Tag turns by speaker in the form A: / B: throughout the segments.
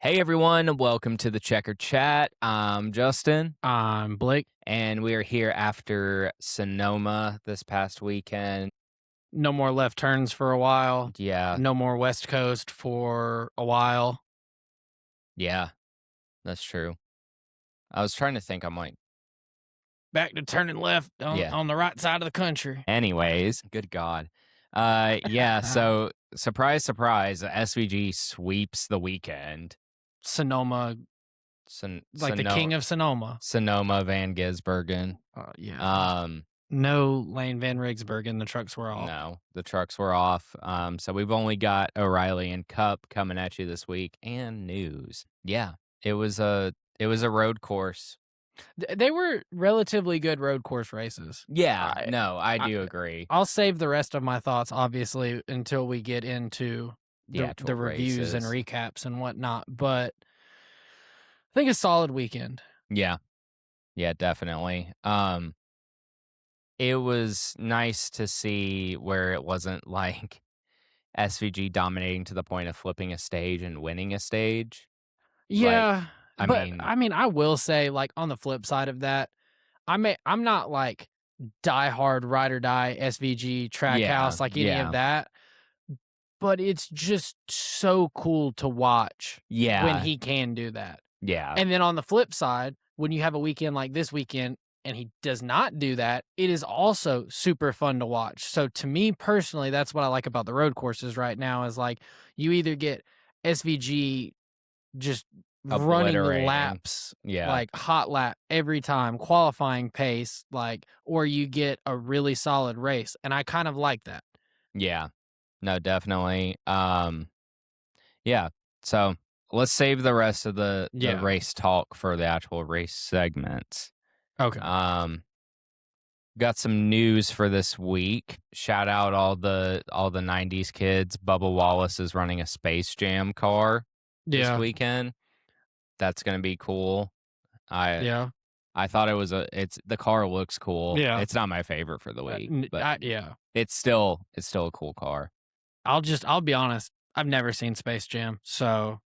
A: Hey everyone, welcome to the Checker Chat. I'm Justin,
B: I'm Blake.
A: and we are here after Sonoma this past weekend.
B: No more left turns for a while.
A: Yeah,
B: No more West Coast for a while.
A: yeah, that's true. I was trying to think,
B: Back to turning left on,
A: yeah.
B: on the right side of the country.
A: Anyways, good God. Yeah, so surprise, surprise, SVG sweeps the weekend.
B: Sonoma, like the
A: Sonoma,
B: king of Sonoma.
A: Sonoma Van Gisbergen.
B: Yeah.
A: Um,
B: No Lane Van Rigsbergen. The trucks were off.
A: No, the trucks were off. So we've only got O'Reilly and Cup coming at you this week, and news. Yeah, it was a road course.
B: They were relatively good road course races.
A: Yeah,
B: I,
A: no, I
B: I
A: do agree.
B: I'll save the rest of my thoughts, obviously, until we get into
A: The
B: the
A: actual
B: reviews and
A: races.
B: recaps and whatnot. But I think a solid weekend.
A: Yeah, yeah, definitely. It was nice to see where it wasn't like SVG dominating to the point of flipping a stage and winning a stage. Like,
B: Yeah,
A: I
B: but
A: mean,
B: I mean, I will say, like, on the flip side of that, I'm not like diehard ride or die SVG track
A: yeah,
B: house like any of
A: yeah,
B: that, but it's just so cool to watch when
A: yeah,
B: he can do that.
A: yeah,
B: And then on the flip side, when you have a weekend like this weekend and he does not do that, it is also super fun to watch. So to me personally, that's what I like about the road courses right now is like you either get SVG just running
A: obliterating.
B: laps,
A: Yeah.
B: like hot lap every time, qualifying pace, like, or you get a really solid race. And I kind of like that.
A: Yeah. No, definitely. Yeah. So let's save the rest of the
B: Yeah.
A: race talk for the actual race segments.
B: Okay.
A: Um, got some news for this week. Shout out all the 90s kids. Bubba Wallace is running a Space Jam car this
B: Yeah.
A: weekend. That's gonna be cool. I
B: Yeah.
A: I thought it's the car looks cool.
B: Yeah.
A: It's not my favorite for the week, but
B: Yeah.
A: it's still a cool car.
B: I'll be honest. I've never seen Space Jam. So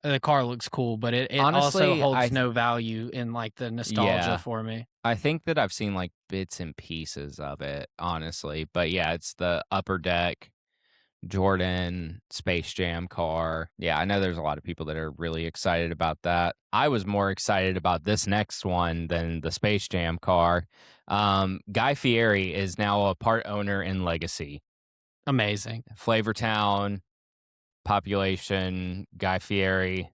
B: the car looks cool, but it also
A: Honestly,
B: holds no value in like the nostalgia
A: yeah.
B: for me.
A: I think that I've seen, like, bits and pieces of it, honestly, but, yeah, it's the Upper Deck Jordan Space Jam car. Yeah, I know there's a lot of people that are really excited about that. I was more excited about this next one than the Space Jam car. Guy Fieri is now a part owner in Legacy.
B: Amazing.
A: Flavortown, Population, Guy Fieri,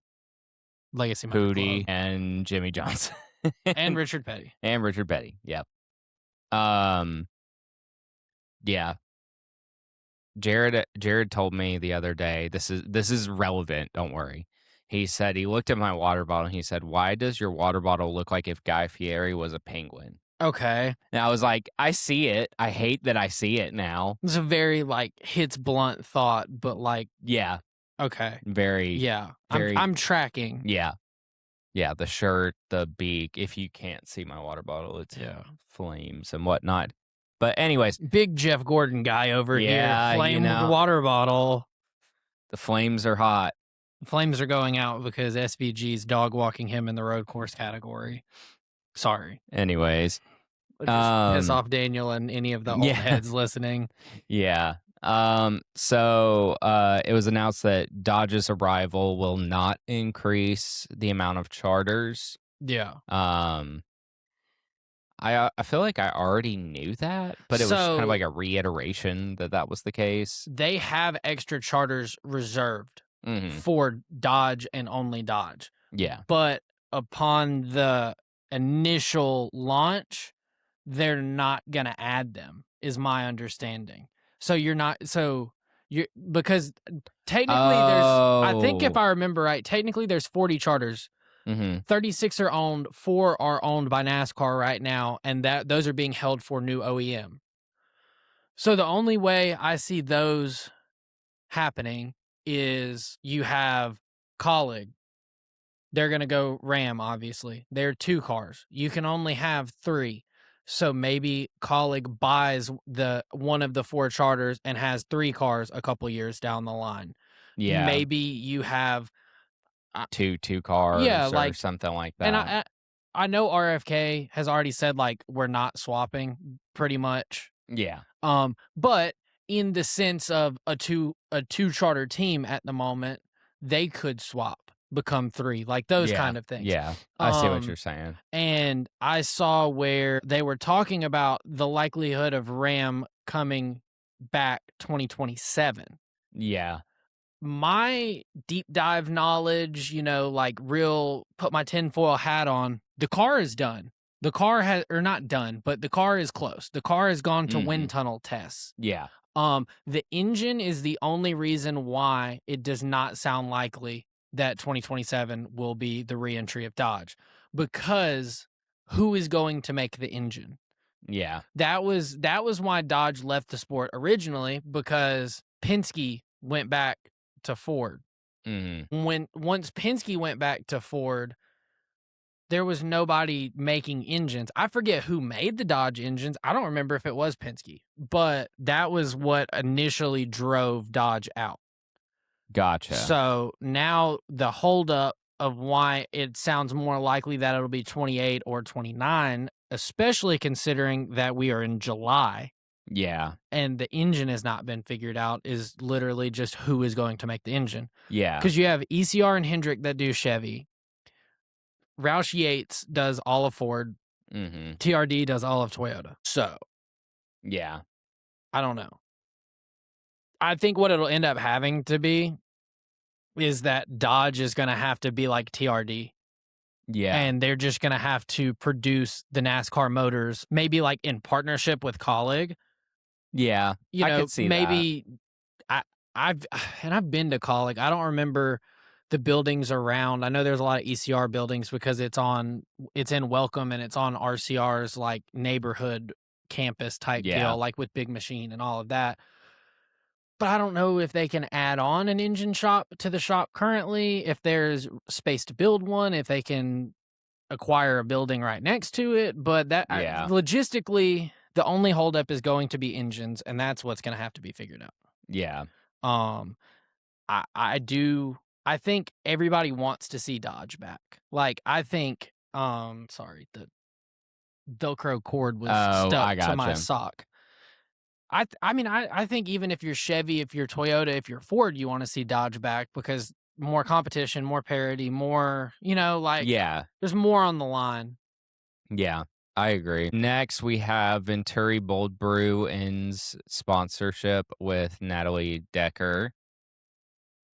B: Legacy
A: Hootie,
B: Motorclub.
A: and Jimmy Johnson.
B: And Richard Petty.
A: And Richard Petty, yep. Um, yeah. Jared told me the other day, this is relevant, don't worry. He said he looked at my water bottle and he said, "Why does your water bottle look like if Guy Fieri was a penguin?"
B: Okay.
A: And I was like, "I see it. I hate that I see it now."
B: It's a very like hits blunt thought, but like
A: Yeah,
B: okay.
A: very,
B: Yeah.
A: very,
B: I'm tracking.
A: yeah, yeah. The shirt, the beak. If you can't see my water bottle, it's
B: Yeah.
A: flames and whatnot. But anyways,
B: Big Jeff Gordon guy over here.
A: yeah,
B: Flamed water bottle.
A: the flames are hot.
B: Flames are going out because SVG's dog walking him in the road course category. Sorry.
A: Anyways,
B: Just piss
A: um,
B: off Daniel and any of the old
A: yeah.
B: heads listening.
A: Yeah. It was announced that Dodge's arrival will not increase the amount of charters.
B: Yeah.
A: I feel like I already knew that, but it was kind of
B: So
A: like a reiteration that that was the case.
B: they have extra charters reserved
A: Mhm.
B: for Dodge and only Dodge.
A: Yeah.
B: But upon the initial launch, they're not gonna add them, is my understanding. So you're because technically I think if
A: Oh.
B: I remember right, technically there's 40 charters.
A: Mhm.
B: 36 are owned, 4 are owned by NASCAR right now, and those are being held for new OEM. So the only way I see those happening is you have Colleague. They're going to go Ram, obviously. They're 2 cars. You can only have 3. So maybe Colleague buys the one of the 4 charters and has 3 cars a couple years down the line.
A: Yeah.
B: Maybe you have I,
A: two
B: yeah,
A: cars or
B: like,
A: something like
B: and
A: that.
B: I know RFK has already said like we're not swapping pretty much.
A: Yeah.
B: But in the sense of a two charter team at the moment, they could swap, become three, like those
A: Yeah.
B: kind of things.
A: Yeah. I see what you're saying.
B: And I saw where they were talking about the likelihood of Ram coming back 2027.
A: Yeah.
B: My deep dive knowledge, like real put my tinfoil hat on, the car is done. The car has, or not done, but the car is close. The car has gone to
A: Mhm.
B: wind tunnel tests.
A: Yeah.
B: The engine is the only reason why it does not sound likely that 2027 will be the reentry of Dodge, because who is going to make the engine?
A: Yeah.
B: That was why Dodge left the sport originally, because Penske went back to Ford.
A: Mhm.
B: Once Penske went back to Ford, there was nobody making engines. I forget who made the Dodge engines. I don't remember if it was Penske, but that was what initially drove Dodge out.
A: Gotcha.
B: So now the holdup of why it sounds more likely that it'll be 28 or 29, especially considering that we are in July
A: Yeah.
B: and the engine has not been figured out, is literally just who is going to make the engine.
A: Yeah.
B: Because you have ECR and Hendrick that do Chevy. Roush Yates does all of Ford.
A: Mhm.
B: TRD does all of Toyota. So
A: Yeah.
B: I don't know. I think what it'll end up having to be is that Dodge is going to have to be like TRD.
A: Yeah.
B: And they're just going to have to produce the NASCAR motors, maybe like in partnership with Colleague.
A: Yeah. I could see that.
B: Maybe I, I've been to Colleague. I don't remember the buildings around. I know there's a lot of ECR buildings because it's in Welcome and it's on RCR's like neighborhood campus type
A: Yeah.
B: deal, like with Big Machine and all of that. But I don't know if they can add on an engine shop to the shop currently, if there's space to build one, if they can acquire a building right next to it. But
A: Yeah.
B: logistically, the only holdup is going to be engines, and that's what's going to have to be figured out.
A: Yeah.
B: Um, I think everybody wants to see Dodge back. Like, I think, sorry, the Velcro cord was
A: Oh,
B: stuck
A: I
B: to my
A: gotcha.
B: sock. I think even if you're Chevy, if you're Toyota, if you're Ford, you want to see Dodge back because more competition, more parity, more, like
A: Yeah.
B: there's more on the line.
A: Yeah. I agree. Next, we have Venturi Bold Brew ends sponsorship with Natalie Decker.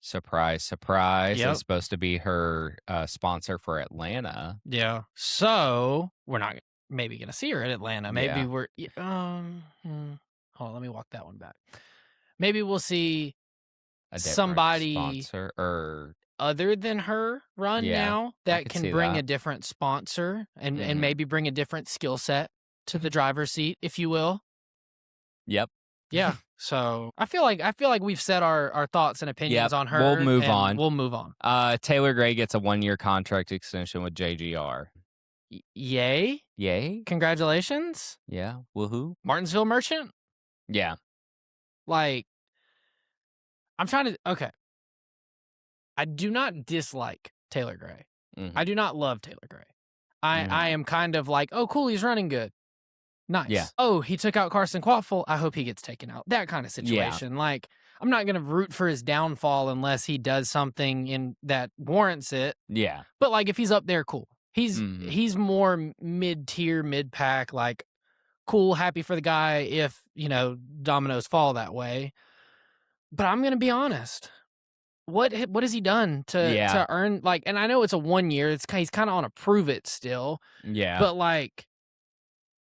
A: Surprise, surprise. It's
B: Yep.
A: supposed to be her sponsor for Atlanta.
B: Yeah. So we're not maybe gonna see her at Atlanta. Maybe
A: Yeah.
B: we're hold on, let me walk that one back. Maybe we'll see
A: A different
B: somebody
A: sponsor or
B: other than her run
A: yeah,
B: now
A: I
B: that
A: could
B: can
A: see
B: bring a
A: that.
B: different sponsor and
A: Mhm.
B: maybe bring a different skill set to the driver's seat, if you will.
A: Yep.
B: Yeah. So I feel like we've said our thoughts and opinions
A: Yep.
B: on
A: We'll
B: her,
A: move
B: and
A: on.
B: we'll move on.
A: Taylor Gray gets a 1-year contract extension with JGR.
B: Yay!
A: Yay?
B: Congratulations,
A: Yeah. Woohoo.
B: Martinsville Merchant.
A: Yeah.
B: Like, I'm trying to. Okay, I do not dislike Taylor Gray. I
A: Mhm.
B: do not love Taylor Gray. I
A: Mhm.
B: am kind of like, oh, cool, he's running good.
A: Yeah.
B: Nice. Oh, he took out Carson Quaffle. I hope he gets taken out. That kind of
A: Yeah.
B: situation. Like, I'm not gonna root for his downfall unless he does something in that warrants it.
A: Yeah.
B: But like, if he's up there, cool. He's
A: Mhm.
B: he's more mid tier, mid pack. Like, cool, happy for the guy if dominoes fall that way. But I'm gonna be honest. What has he done to
A: Yeah.
B: to earn, like? And I know it's a 1 year. He's kind of on a prove it still.
A: Yeah.
B: But like,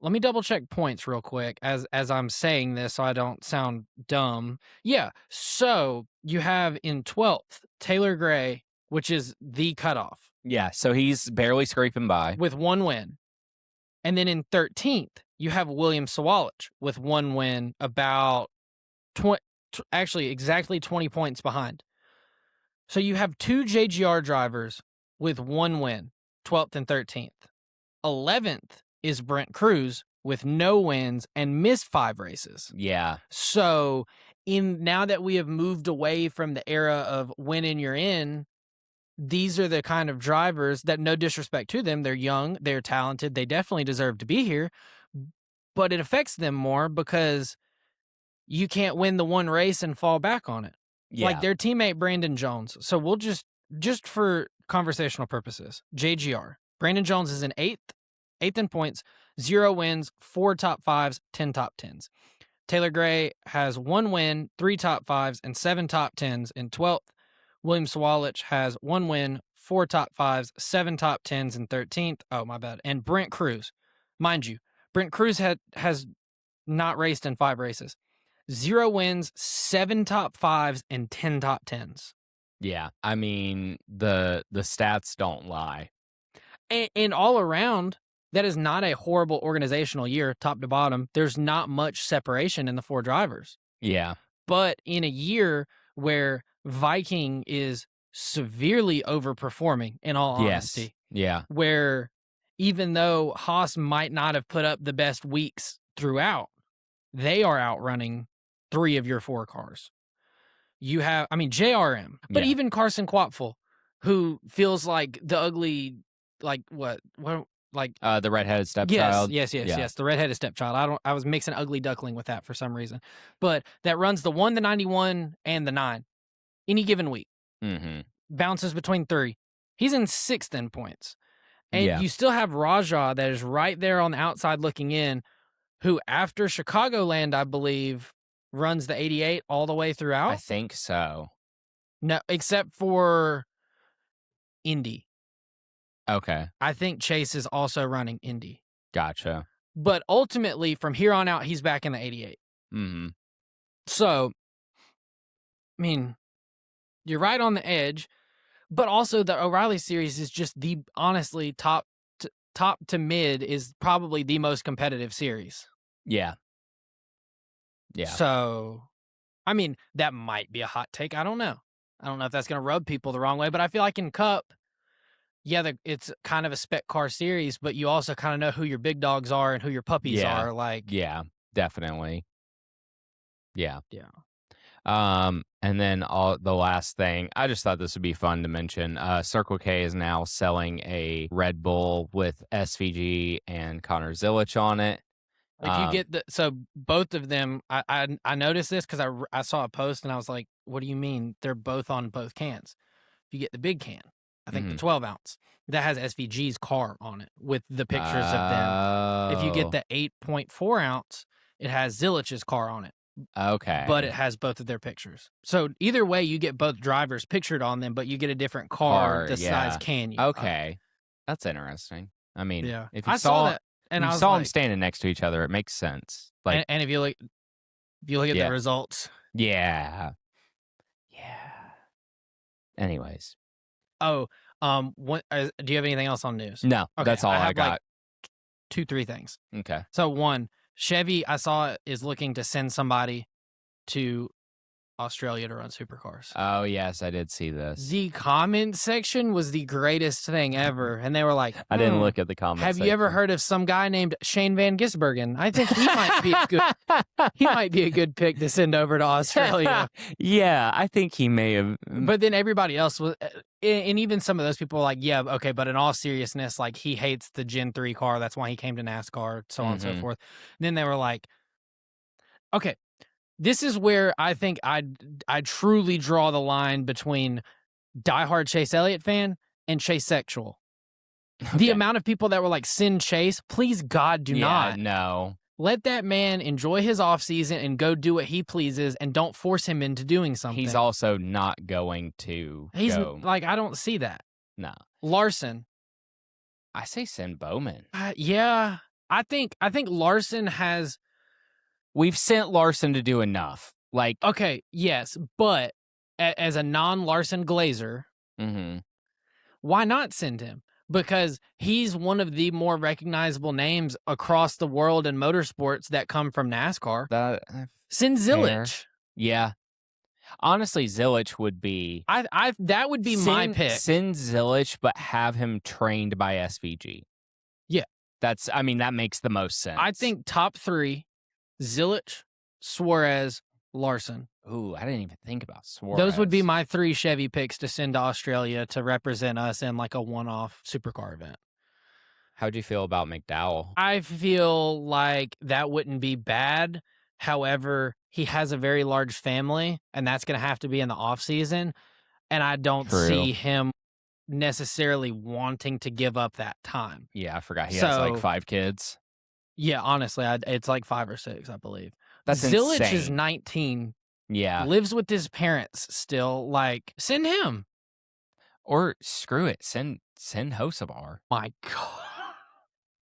B: let me double check points real quick as I'm saying this so I don't sound dumb. Yeah. So you have in 12th Taylor Gray, which is the cutoff,
A: Yeah. So he's barely scraping by.
B: with one win. And then in 13th, you have William Sawalich with one win, about 20, actually exactly 20 points behind. So you have two JGR drivers with one win, 12th and 13th. 11th is Brent Cruz with no wins and missed 5 races.
A: Yeah.
B: So now that we have moved away from the era of winning you're in, these are the kind of drivers that, no disrespect to them, they're young, they're talented, they definitely deserve to be here, but it affects them more because you can't win the one race and fall back on it. Like
A: Yeah.
B: their teammate Brandon Jones. So we'll just for conversational purposes, JGR. Brandon Jones is in eighth in points, 0 wins, 4 top 5s, 10 top 10s. Taylor Gray has 1 win, 3 top 5s, and 7 top 10s in 12th. William Swalich has 1 win, 4 top 5s, 7 top 10s in 13th. Oh, my bad. And Brent Cruz. Mind you, Brent Cruz has not raced in 5 races. 0 wins, 7 top 5s, and 10 top 10s.
A: Yeah. I mean, the stats don't lie.
B: And all around, that is not a horrible organizational year, top to bottom. There's not much separation in the 4 drivers.
A: Yeah.
B: But in a year where Viking is severely overperforming, in all honesty,
A: Yeah.
B: where even though Haas might not have put up the best weeks throughout, they are outrunning 3 of your 4 cars. You have, I mean, JRM, but
A: Yeah.
B: even Carson Quapfel, who feels like the ugly, like what, like
A: The redheaded stepchild.
B: Yes. The redheaded stepchild. I was mixing ugly duckling with that for some reason, but that runs the 1, the 91, and the 9 any given week.
A: Mm-hmm.
B: Bounces between 3. He's in 6th in points, and
A: Yeah.
B: you still have Raja that is right there on the outside looking in, who after Chicagoland, I believe, runs the 88 all the way throughout.
A: I think so.
B: No, except for Indy.
A: Okay.
B: I think Chase is also running Indy.
A: Gotcha.
B: But ultimately, from here on out, he's back in the 88.
A: Mm-hmm.
B: So, I mean, you're right on the edge, but also the O'Reilly series is just the, honestly, top to mid is probably the most competitive series.
A: Yeah. Yeah.
B: So, I mean, that might be a hot take. I don't know. I don't know if that's going to rub people the wrong way, but I feel like in Cup, yeah, it's kind of a spec car series, but you also kind of know who your big dogs are and who your puppies are. Like,
A: yeah, definitely. Yeah.
B: Yeah.
A: And then the last thing, I just thought this would be fun to mention. Circle K is now selling a Red Bull with SVG and Connor Zilich on it.
B: If you get so both of them, I noticed this because I saw a post and I was like, what do you mean they're both on both cans? If you get the big can, I think the 12 ounce, that has SVG's car on it with the pictures of them. If you get the 8.4 ounce, it has Zilich's car on it.
A: Okay.
B: But it has both of their pictures. So either way, you get both drivers pictured on them, but you get a different car the size can you.
A: Okay. That's interesting. I mean, if you
B: saw that, and I
A: saw
B: like,
A: them standing next to each other, it makes sense. Like,
B: and if you look at the results.
A: Yeah. Anyways.
B: Oh, what do you have anything else on news?
A: No, that's all I got.
B: Like 2-3 things.
A: Okay.
B: So 1, Chevy, I saw, is looking to send somebody to Australia to run supercars.
A: Oh, yes, I did see this.
B: The comment section was the greatest thing ever. And they were like,
A: I didn't look at the comments.
B: Have you ever heard of some guy named Shane Van Gisbergen? I think he might be good. He might be a good pick to send over to Australia.
A: Yeah, I think he may have.
B: But then everybody else was, and even some of those people were like, yeah, okay, but in all seriousness, like he hates the Gen 3 car. That's why he came to NASCAR, so on and so forth. And then they were like, okay, this is where I think I truly draw the line between diehard Chase Elliott fan and Chase sexual. Okay. The amount of people that were like, send Chase, please God, do not.
A: No.
B: Let that man enjoy his offseason and go do what he pleases, and don't force him into doing something.
A: He's also not going to go.
B: Like, I don't see that.
A: No.
B: Larson.
A: I say send Bowman.
B: Yeah. I think Larson has...
A: We've sent Larson to do enough. Like,
B: okay, yes, but as a non-Larson Glazer, why not send him? Because he's one of the more recognizable names across the world in motorsports that come from NASCAR. Send Zilich.
A: Yeah. Honestly, Zilich would be...
B: that would be my pick.
A: Send Zilich, but have him trained by SVG.
B: Yeah.
A: That makes the most sense.
B: I think top 3, Zilich, Suarez, Larson.
A: Ooh, I didn't even think about
B: Those would be
A: Suarez.
B: my 3 Chevy picks to send to Australia to represent us in, like, a one-off supercar event.
A: How'd you feel about McDowell?
B: I feel like that wouldn't be bad. However, he has a very large family, and that's gonna have to be in the off season, and I don't
A: True.
B: see him necessarily wanting to give up that time.
A: Yeah, I forgot he has, like,
B: So,
A: 5 kids.
B: yeah, honestly, it's like 5 or 6, I believe.
A: That's
B: Zillich is
A: insane.
B: 19,
A: Yeah.
B: lives with his parents still, like, send him.
A: Or screw it, send Hocevar.
B: My god.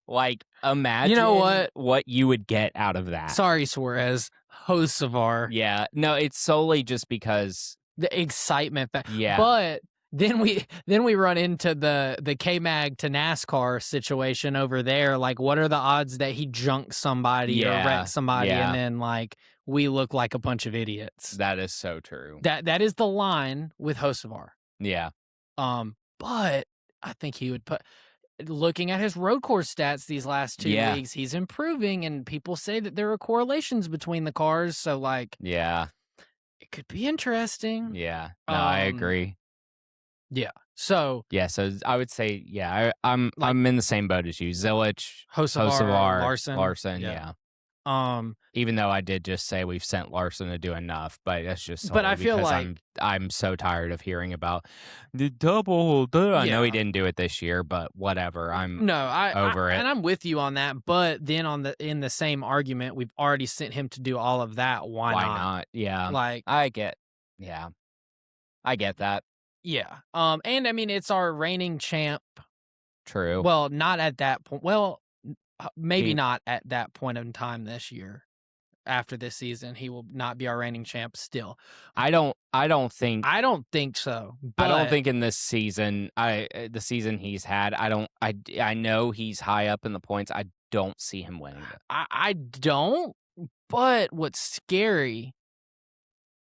A: Like,
B: You know
A: imagine
B: what?
A: what you would get out of that.
B: Sorry, Suarez. Hocevar.
A: Yeah. No, it's solely just because
B: The excitement
A: yeah.
B: but then we run into the K-Mag to NASCAR situation over there, like, what are the odds that he junks somebody or
A: Yeah.
B: wrecks somebody and
A: Yeah.
B: then, like, we look like a bunch of idiots?
A: That is so true.
B: That is the line with Hocevar.
A: Yeah.
B: But I think he would put looking at his road course stats these last 2
A: Yeah.
B: weeks, he's improving, and people say that there are correlations between the cars, so, like,
A: Yeah.
B: it could be interesting.
A: Yeah. No, I
B: Um,
A: agree.
B: yeah. So,
A: Yeah, so I would say, yeah,
B: like,
A: I'm in the same boat as you. Zillich,
B: Hocevar,
A: Hocevar,
B: Larson,
A: Larson,
B: yeah.
A: yeah.
B: Um,
A: Even though I did just say we've sent Larson to do enough, but that's just
B: but I
A: solely
B: feel
A: because
B: like
A: I'm so tired of hearing about the double. I know he
B: yeah.
A: didn't do it this year, but whatever. I'm
B: No,
A: over it.
B: and I'm with you on that, but then in the same argument, we've already sent him to do all of that, why
A: Why
B: not?
A: not? Yeah,
B: Like,
A: I get. Yeah, I get that.
B: yeah. And I mean, it's our reigning champ.
A: True.
B: Well, not at that point. Well, maybe
A: He,
B: not at that point in time this year. After this season, he will not be our reigning champ still.
A: I don't think.
B: I don't think so,
A: I don't
B: but
A: think in this season, the season he's had, I know he's high up in the points. I don't see him winning it.
B: I don't. But what's scary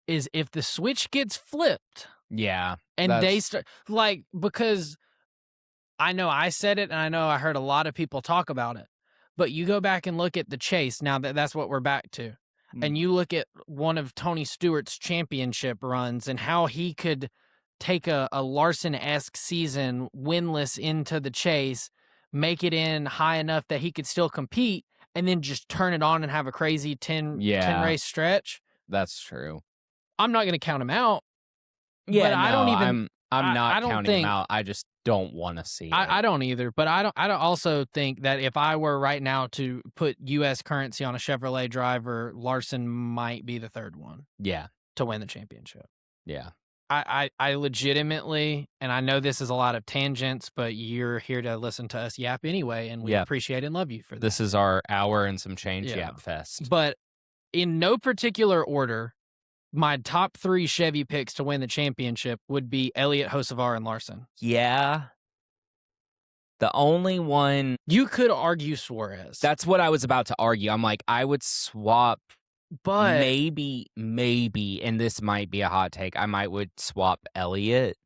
B: is if the switch gets flipped
A: Yeah,
B: and they
A: that's
B: start like because I know I said it and I know I heard a lot of people talk about it. But you go back and look at the chase now that's what we're back to.
A: mm,
B: And you look at one of Tony Stewart's championship runs and how he could take a Larson-esque season winless into the chase, make it in high enough that he could still compete, and then just turn it on and have a crazy 10
A: yeah,
B: race stretch.
A: that's true.
B: I'm not gonna count him out, but
A: Yeah, no, I'm
B: I
A: not
B: don't
A: counting him
B: think
A: out. I just don't want to see it.
B: I don't either, but I don't also think that if I were right now to put US currency on a Chevrolet driver, Larson might be the 3rd one
A: Yeah,
B: to win the championship.
A: yeah,
B: I legitimately, and I know this is a lot of tangents, but you're here to listen to us yap anyway, and we
A: yeah.
B: appreciate and love you for
A: This
B: that.
A: is our hour and some change
B: Yeah.
A: yap fest.
B: But in no particular order, my top 3 Chevy picks to win the championship would be Elliott, Hocevar, and Larson.
A: Yeah, the only one
B: You could argue Suarez,
A: that's what I was about to argue. I'm like, I would swap
B: but
A: maybe, and this might be a hot take. I might would swap Elliott,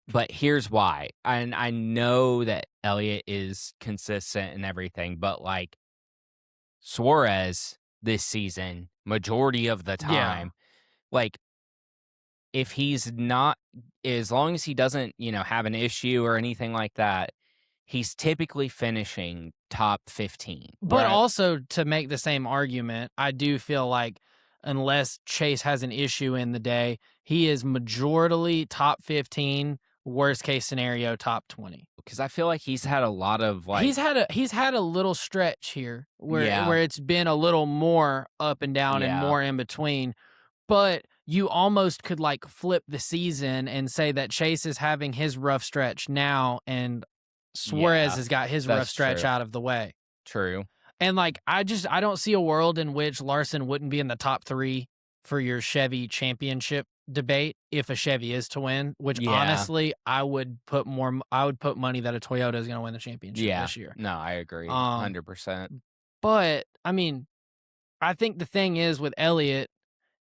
A: but here's why. And I know that Elliott is consistent and everything, but like Suarez this season, majority of the
B: yeah.
A: time, like if he's not, as long as he doesn't, have an issue or anything like that, he's typically finishing top 15.
B: But
A: Where
B: also to make the same argument, I do feel like unless Chase has an issue in the day, he is majorly top 15, worst case scenario top 20.
A: because I feel like he's had a lot of like,
B: He's had a little stretch here
A: yeah,
B: where it's been a little more up and down and
A: yeah,
B: more in between. But you almost could like flip the season and say that Chase is having his rough stretch now and Suarez
A: yeah,
B: has got his rough
A: that's
B: stretch
A: true.
B: out of the way.
A: True.
B: And, like, I don't see a world in which Larson wouldn't be in the top 3 for your Chevy championship debate if a Chevy is to win, which
A: Yeah,
B: honestly, I would put money that a Toyota is gonna win the championship
A: yeah.
B: this year.
A: No, I agree
B: Um,
A: 100%.
B: but, I mean, I think the thing is with Elliott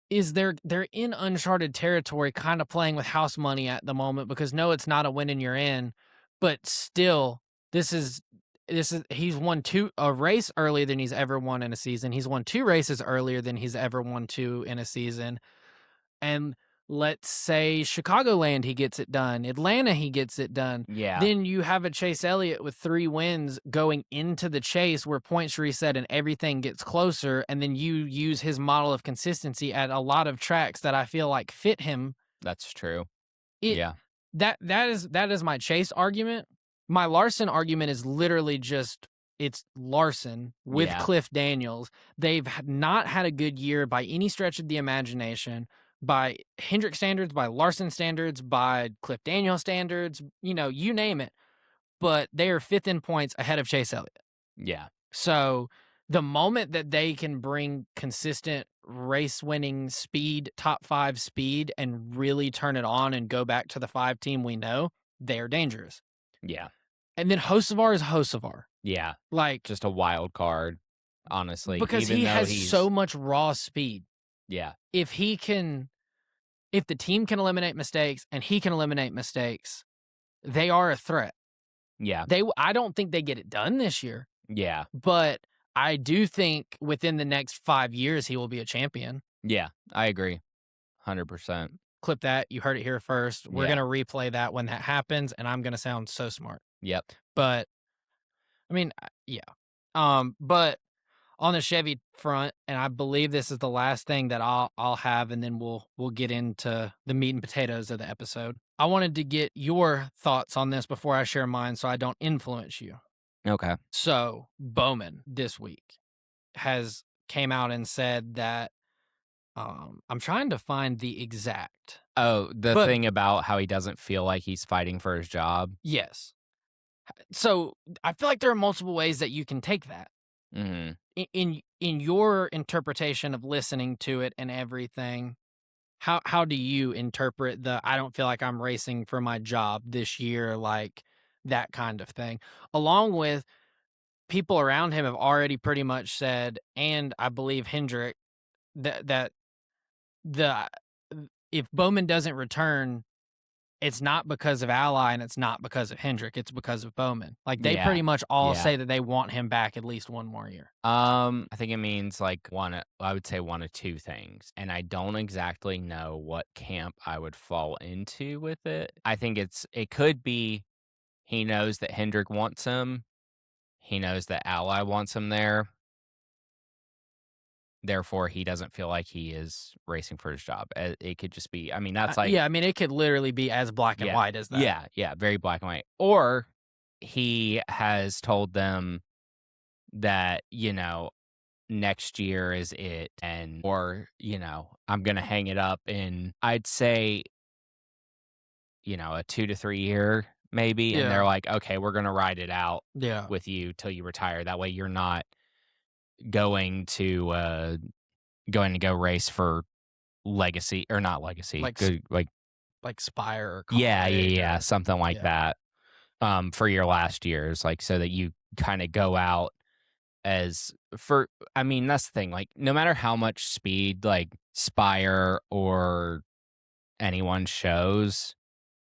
B: is they're in uncharted territory kinda playing with house money at the moment because, no, it's not a win and you're in, but still, this is he's won a race earlier than he's ever won in a season. He's won 2 races earlier than he's ever won 2 in a season. And let's say Chicagoland, he gets it done. Atlanta, he gets it done.
A: Yeah,
B: Then you have a Chase Elliott with 3 wins going into the chase where points reset and everything gets closer. And then you use his model of consistency at a lot of tracks that I feel like fit him.
A: that's true.
B: It
A: Yeah,
B: that is my Chase argument. My Larson argument is literally just it's Larson with
A: yeah,
B: Cliff Daniels. They've not had a good year by any stretch of the imagination, by Hendrick standards, by Larson standards, by Cliff Daniels standards, you name it. But they are 5th in points ahead of Chase Elliott.
A: yeah,
B: So the moment that they can bring consistent race winning speed, top 5 speed, and really turn it on and go back to the 5 team we know, they're dangerous.
A: yeah,
B: And then Hocevar is Hocevar.
A: yeah.
B: Like,
A: Just a wild card, honestly.
B: because
A: Even
B: he
A: though
B: has so
A: he's
B: much raw speed.
A: yeah,
B: If the team can eliminate mistakes and he can eliminate mistakes, they are a threat.
A: yeah,
B: I don't think they get it done this year,
A: yeah,
B: but I do think within the next 5 years he will be a champion.
A: yeah. I agree, 100%.
B: Clip that. You heard it here first. We're
A: Yeah,
B: going to replay that when that happens, and I'm going to sound so smart.
A: yep.
B: But, I mean, yeah. But on the Chevy front, and I believe this is the last thing that I'll have, and then we'll get into the meat and potatoes of the episode. I wanted to get your thoughts on this before I share mine so I don't influence you.
A: Okay.
B: So, Bowman this week came out and said that I'm trying to find the exact.
A: Oh, the
B: But
A: thing about how he doesn't feel like he's fighting for his job?
B: yes. So I feel like there are multiple ways that you can take that.
A: Mhm.
B: In your interpretation of listening to it and everything, how do you interpret the I don't feel like I'm racing for my job this year, like that kind of thing? Along with people around him have already pretty much said, and I believe Hendrick, that the if Bowman doesn't return, it's not because of Ally and it's not because of Hendrick, it's because of Bowman. Like, they
A: Yeah,
B: pretty much all
A: yeah.
B: say that they want him back at least one more year.
A: I think it means, like, I would say 1 of 2 things, and I don't exactly know what camp I would fall into with it. I think it could be he knows that Hendrick wants him, he knows that Ally wants him there, therefore, he doesn't feel like he is racing for his job. It could just be I mean, that's like
B: Yeah, I mean, it could literally be as black and
A: yeah,
B: white as that.
A: yeah, yeah, very black and white. Or he has told them that, next year is it, or, I'm gonna hang it up in, I'd say, a 2 to 3 year maybe, and they're
B: Yeah,
A: like, "Okay, we're gonna ride it out
B: yeah,
A: with you till you retire. That way you're not going to, uh going to go race for legacy or not legacy,
B: like
A: good like
B: like Spire or
A: yeah, yeah,
B: college
A: yeah,
B: or
A: something like
B: yeah,
A: that, for your last years, like, so that you kinda go out as for I mean, that's the thing, like, no matter how much speed, like, Spire or anyone shows,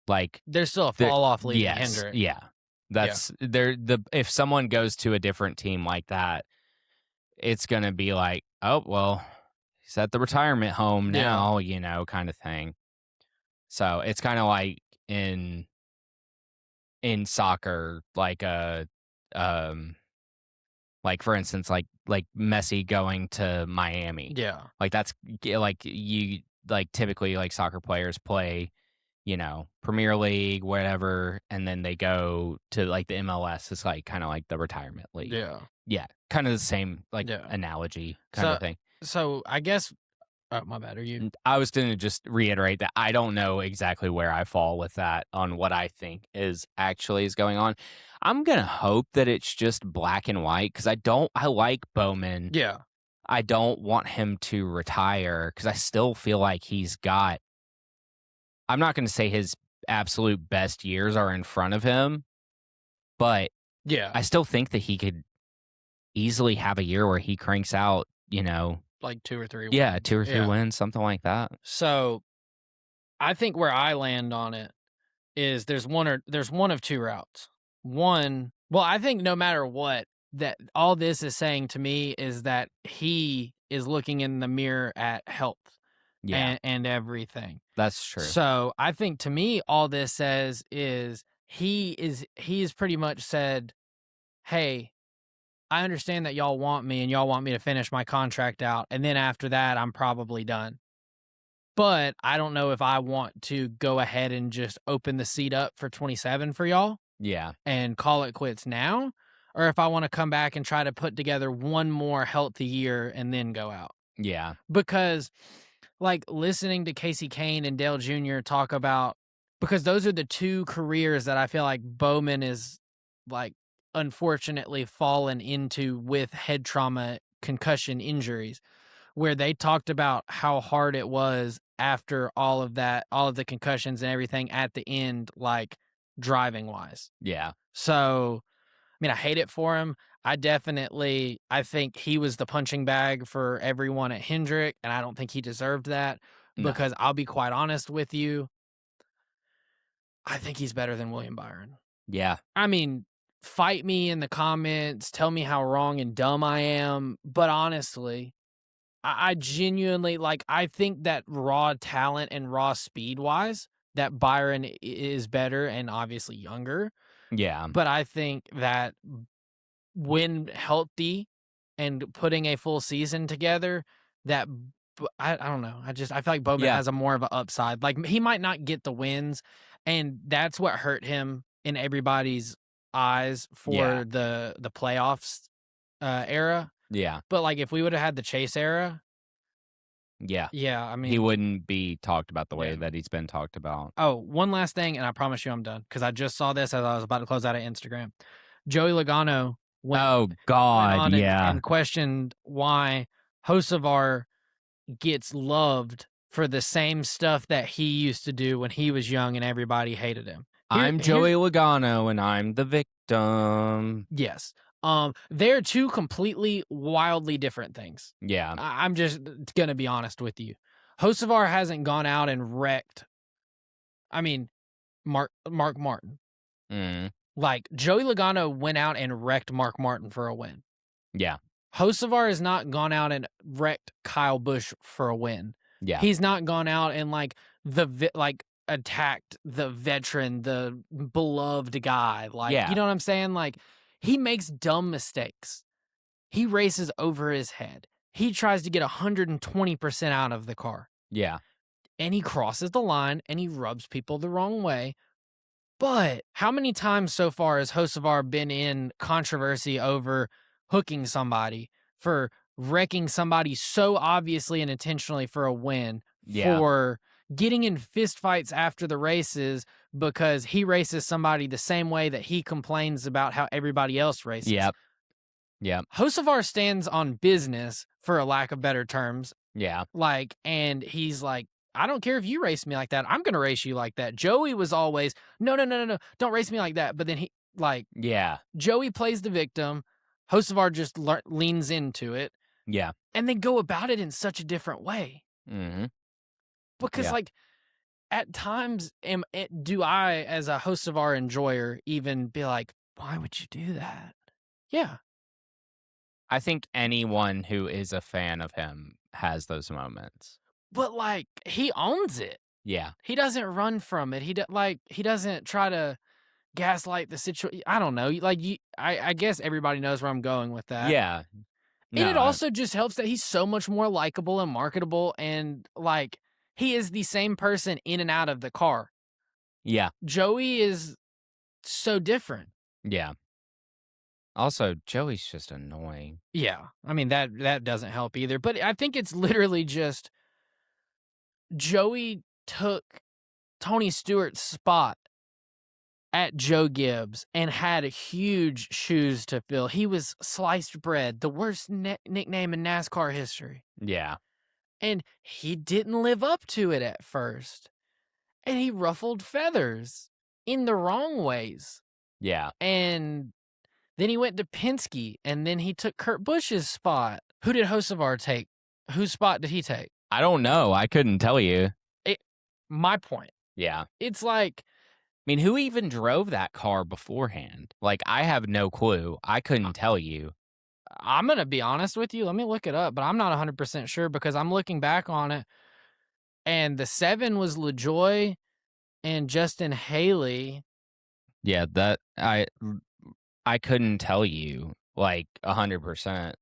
A: like,
B: there's still a
A: the
B: fall off leaving
A: yes,
B: Hendrick.
A: yeah.
B: Yeah,
A: That's the if someone goes to a different team like that, it's gonna be like, "Oh, well, he's at the retirement home
B: yeah,
A: now," kinda thing. So, it's kinda like in soccer, um like, for instance, like Messi going to Miami.
B: yeah,
A: Like, that's like, you like, typically, like, soccer players play, Premier League, whatever, and then they go to, like, the MLS. It's, like, kinda like the retirement league.
B: yeah,
A: Yeah, kinda the same, like,
B: yeah.
A: analogy kinda
B: So
A: thing.
B: so I guess oh, my bad, are you?
A: And I was gonna just reiterate that I don't know exactly where I fall with that on what I think is going on. I'm gonna hope that it's just black and white because I like Bowman.
B: Yeah,
A: I don't want him to retire because I still feel like I'm not gonna say his absolute best years are in front of him, but
B: yeah,
A: I still think that he could easily have a year where he cranks out,
B: like 2 or 3
A: yeah,
B: wins.
A: 2 or 3
B: Yeah.
A: wins, something like that.
B: So, I think where I land on it is there's one of 2 routes. One, Well, I think no matter what, that all this is saying to me is that he is looking in the mirror at health
A: Yeah,
B: and everything.
A: that's true.
B: So, I think to me, all this says is he's pretty much said, "Hey, I understand that y'all want me and y'all want me to finish my contract out, and then after that, I'm probably done. But I don't know if I want to go ahead and just open the seat up for 27 for y'all
A: Yeah,
B: and call it quits now, or if I wanna come back and try to put together one more healthy year and then go out."
A: yeah,
B: Because, like, listening to Casey Kane and Dale Jr. talk about, because those are the 2 careers that I feel like Bowman is, like, unfortunately fallen into with head trauma, concussion injuries, where they talked about how hard it was after all of that, all of the concussions and everything at the end, like, driving-wise.
A: yeah.
B: So, I mean, I hate it for him. I think he was the punching bag for everyone at Hendrick, and I don't think he deserved that,
A: No.
B: because I'll be quite honest with you, I think he's better than William Byron.
A: Yeah,
B: I mean, fight me in the comments, tell me how wrong and dumb I am, but honestly, I genuinely, like, I think that raw talent and raw speed wise, that Byron is better and obviously younger,
A: yeah,
B: but I think that when healthy and putting a full season together, that I don't know. I feel like Bowman
A: yeah,
B: has a more of an upside. Like, he might not get the wins, and that's what hurt him in everybody's eyes
A: yeah,
B: for the playoffs era.
A: yeah,
B: But like, if we would have had the Chase era,
A: yeah.
B: yeah, I
A: He
B: mean,
A: wouldn't be talked about the way
B: yeah.
A: that he's been talked about.
B: Oh, one last thing, and I promise you I'm done, because I just saw this as I was about to close out of Instagram. Joey Logano
A: Oh
B: went
A: god,
B: on
A: yeah.
B: and questioned why Hocevar gets loved for the same stuff that he used to do when he was young and everybody hated him.
A: I'm
B: Here's
A: Joey Logano and I'm the victim.
B: yes. They're 2 completely wildly different things.
A: Yeah.
B: I'm just gonna be honest with you. Hocevar hasn't gone out and wrecked, I mean, Mark Martin.
A: Mm.
B: Like, Joey Logano went out and wrecked Mark Martin for a win.
A: Yeah.
B: Hocevar has not gone out and wrecked Kyle Busch for a win.
A: Yeah.
B: He's not gone out and, like, attacked the veteran, the beloved guy, like, you
A: Yeah.
B: know what I'm saying? Like, he makes dumb mistakes. He races over his head. He tries to get 120% out of the car,
A: Yeah.
B: and he crosses the line, and he rubs people the wrong way. But how many times so far has Hocevar been in controversy over hooking somebody, for wrecking somebody so obviously and intentionally for a win,
A: Yeah.
B: for getting in fistfights after the races because he races somebody the same way that he complains about how everybody else races?
A: Yep. Yep.
B: Hocevar stands on business, for a lack of better terms,
A: Yeah.
B: like, and he's like, "I don't care if you race me like that. I'm gonna race you like that." Joey was always, "No, no, no, no, no, don't race me like that." But then
A: Yeah.
B: Joey plays the victim. Hocevar just leans into it,
A: Yeah.
B: and they go about it in such a different way.
A: Mhm.
B: Because,
A: Yeah.
B: like, at times, do I, as a Hocevar enjoyer, even be like, "Why would you do that?" Yeah,
A: I think anyone who is a fan of him has those moments.
B: but like, he owns it.
A: Yeah.
B: He doesn't run from it. He doesn't try to gaslight the situation. I don't know. Like, I guess everybody knows where I'm going with that.
A: Yeah.
B: And it
A: No.
B: also just helps that he's so much more likable and marketable, and like, he is the same person in and out of the car.
A: Yeah.
B: Joey is so different.
A: Yeah. Also, Joey's just annoying.
B: Yeah. I mean, that doesn't help either. But I think it's literally just Joey took Tony Stewart's spot at Joe Gibbs and had huge shoes to fill. He was sliced bread, the worst nickname in NASCAR history.
A: Yeah.
B: And he didn't live up to it at first. And he ruffled feathers in the wrong ways.
A: Yeah.
B: And then he went to Penske, and then he took Kurt Busch's spot. Who did Hocevar take? Whose spot did he take?
A: I don't know. I couldn't tell you.
B: My point.
A: Yeah.
B: It's like,
A: mean, who even drove that car beforehand? Like, I have no clue. I couldn't tell you.
B: I'm gonna be honest with you. Let me look it up, but I'm not 100% sure because I'm looking back on it, and the 7 was LaJoy and Justin Haley.
A: Yeah, I couldn't tell you, like, 100%.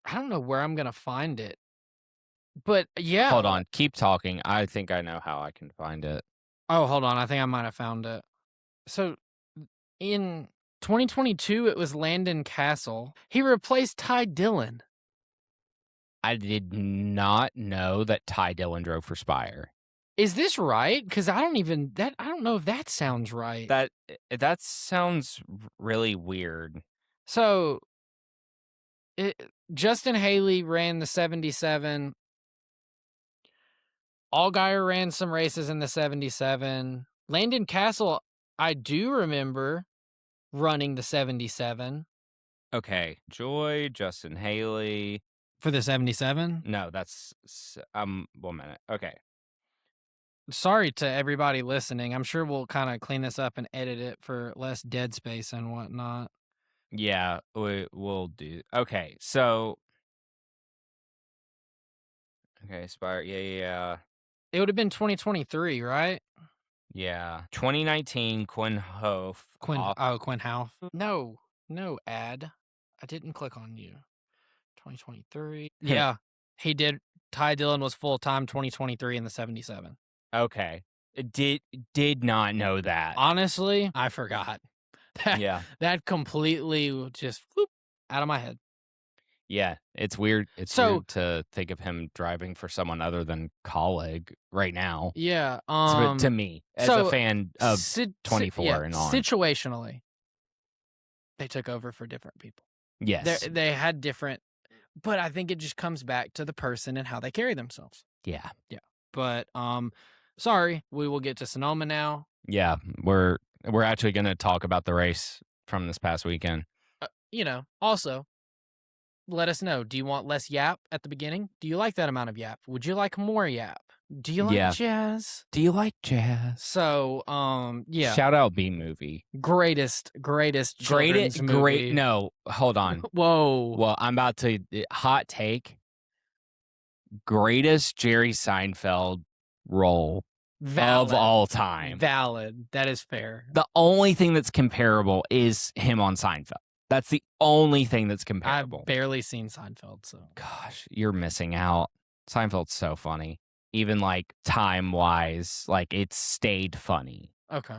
B: I don't know where I'm gonna find it, but yeah.
A: Hold on, keep talking. I think I know how I can find it.
B: Oh, hold on. I think I might have found it. So in 2022, it was Landon Castle. He replaced Ty Dillon.
A: I did not know that Ty Dillon drove for Spire.
B: Is this right? Because I don't know if that sounds right.
A: That sounds really weird.
B: So Justin Haley ran the 77. Allgaier ran some races in the 77. Landon Castle, I do remember running the 77.
A: Okay, Joy, Justin Haley.
B: For the 77?
A: No, that's 1 minute. Okay.
B: Sorry to everybody listening. I'm sure we'll kind of clean this up and edit it for less dead space and whatnot.
A: Yeah, we'll do. Okay, so okay, Spire. Yeah.
B: It would have been 2023, right?
A: Yeah. 2019 Quinn Hof.
B: Quinn Houff. No ad. I didn't click on you. 2023. Yeah, he did. Ty Dillon was full-time 2023 in the 77.
A: Okay. Did not know that.
B: Honestly, I forgot.
A: Yeah.
B: That completely just whoop, out of my head.
A: Yeah, it's weird. It's weird to think of him driving for someone other than colleague right now.
B: Yeah.
A: To me, as a fan of 24 and on.
B: Situationally, they took over for different people.
A: Yes.
B: They had different, but I think it just comes back to the person and how they carry themselves.
A: Yeah.
B: But sorry, we will get to Sonoma now.
A: Yeah, we're actually going to talk about the race from this past weekend.
B: Also, let us know. Do you want less yap at the beginning? Do you like that amount of yap? Would you like more yap? Do you like jazz?
A: Do you like jazz?
B: So, yeah.
A: Shout out B movie.
B: Greatest children's movie.
A: No, hold on.
B: Whoa.
A: Well, I'm about to hot take. Greatest Jerry Seinfeld role of all time.
B: Valid. That is fair.
A: The only thing that's comparable is him on Seinfeld. That's the only thing that's comparable.
B: I've barely seen Seinfeld, so.
A: Gosh, you're missing out. Seinfeld's so funny. Even like time-wise, like it stayed funny.
B: Okay.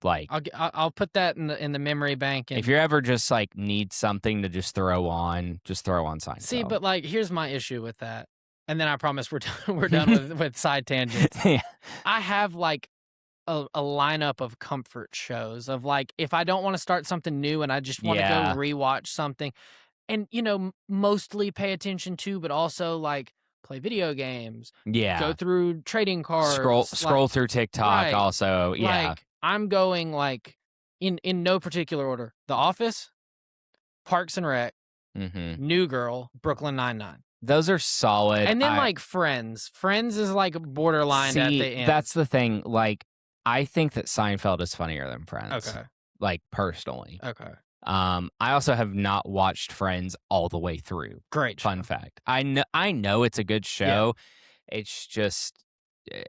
A: Like
B: I'll put that in the memory bank.
A: If you ever just like need something to just throw on Seinfeld.
B: See, but like here's my issue with that. And then I promise we're done with side tangents.
A: Yeah.
B: I have like a lineup of comfort shows of like if I don't want to start something new and I just want to go rewatch something and mostly pay attention to, but also like play video games.
A: Yeah.
B: Go through trading cards.
A: Scroll through TikTok also. Yeah.
B: Like I'm going like in no particular order. The Office, Parks and Rec, New Girl, Brooklyn Nine-Nine.
A: Those are solid.
B: And then like Friends. Friends is like borderline at the end.
A: That's the thing. Like I think that Seinfeld is funnier than Friends.
B: Okay.
A: Like personally.
B: Okay.
A: I also have not watched Friends all the way through.
B: Great
A: Fun fact. I know it's a good show. Yeah. It's just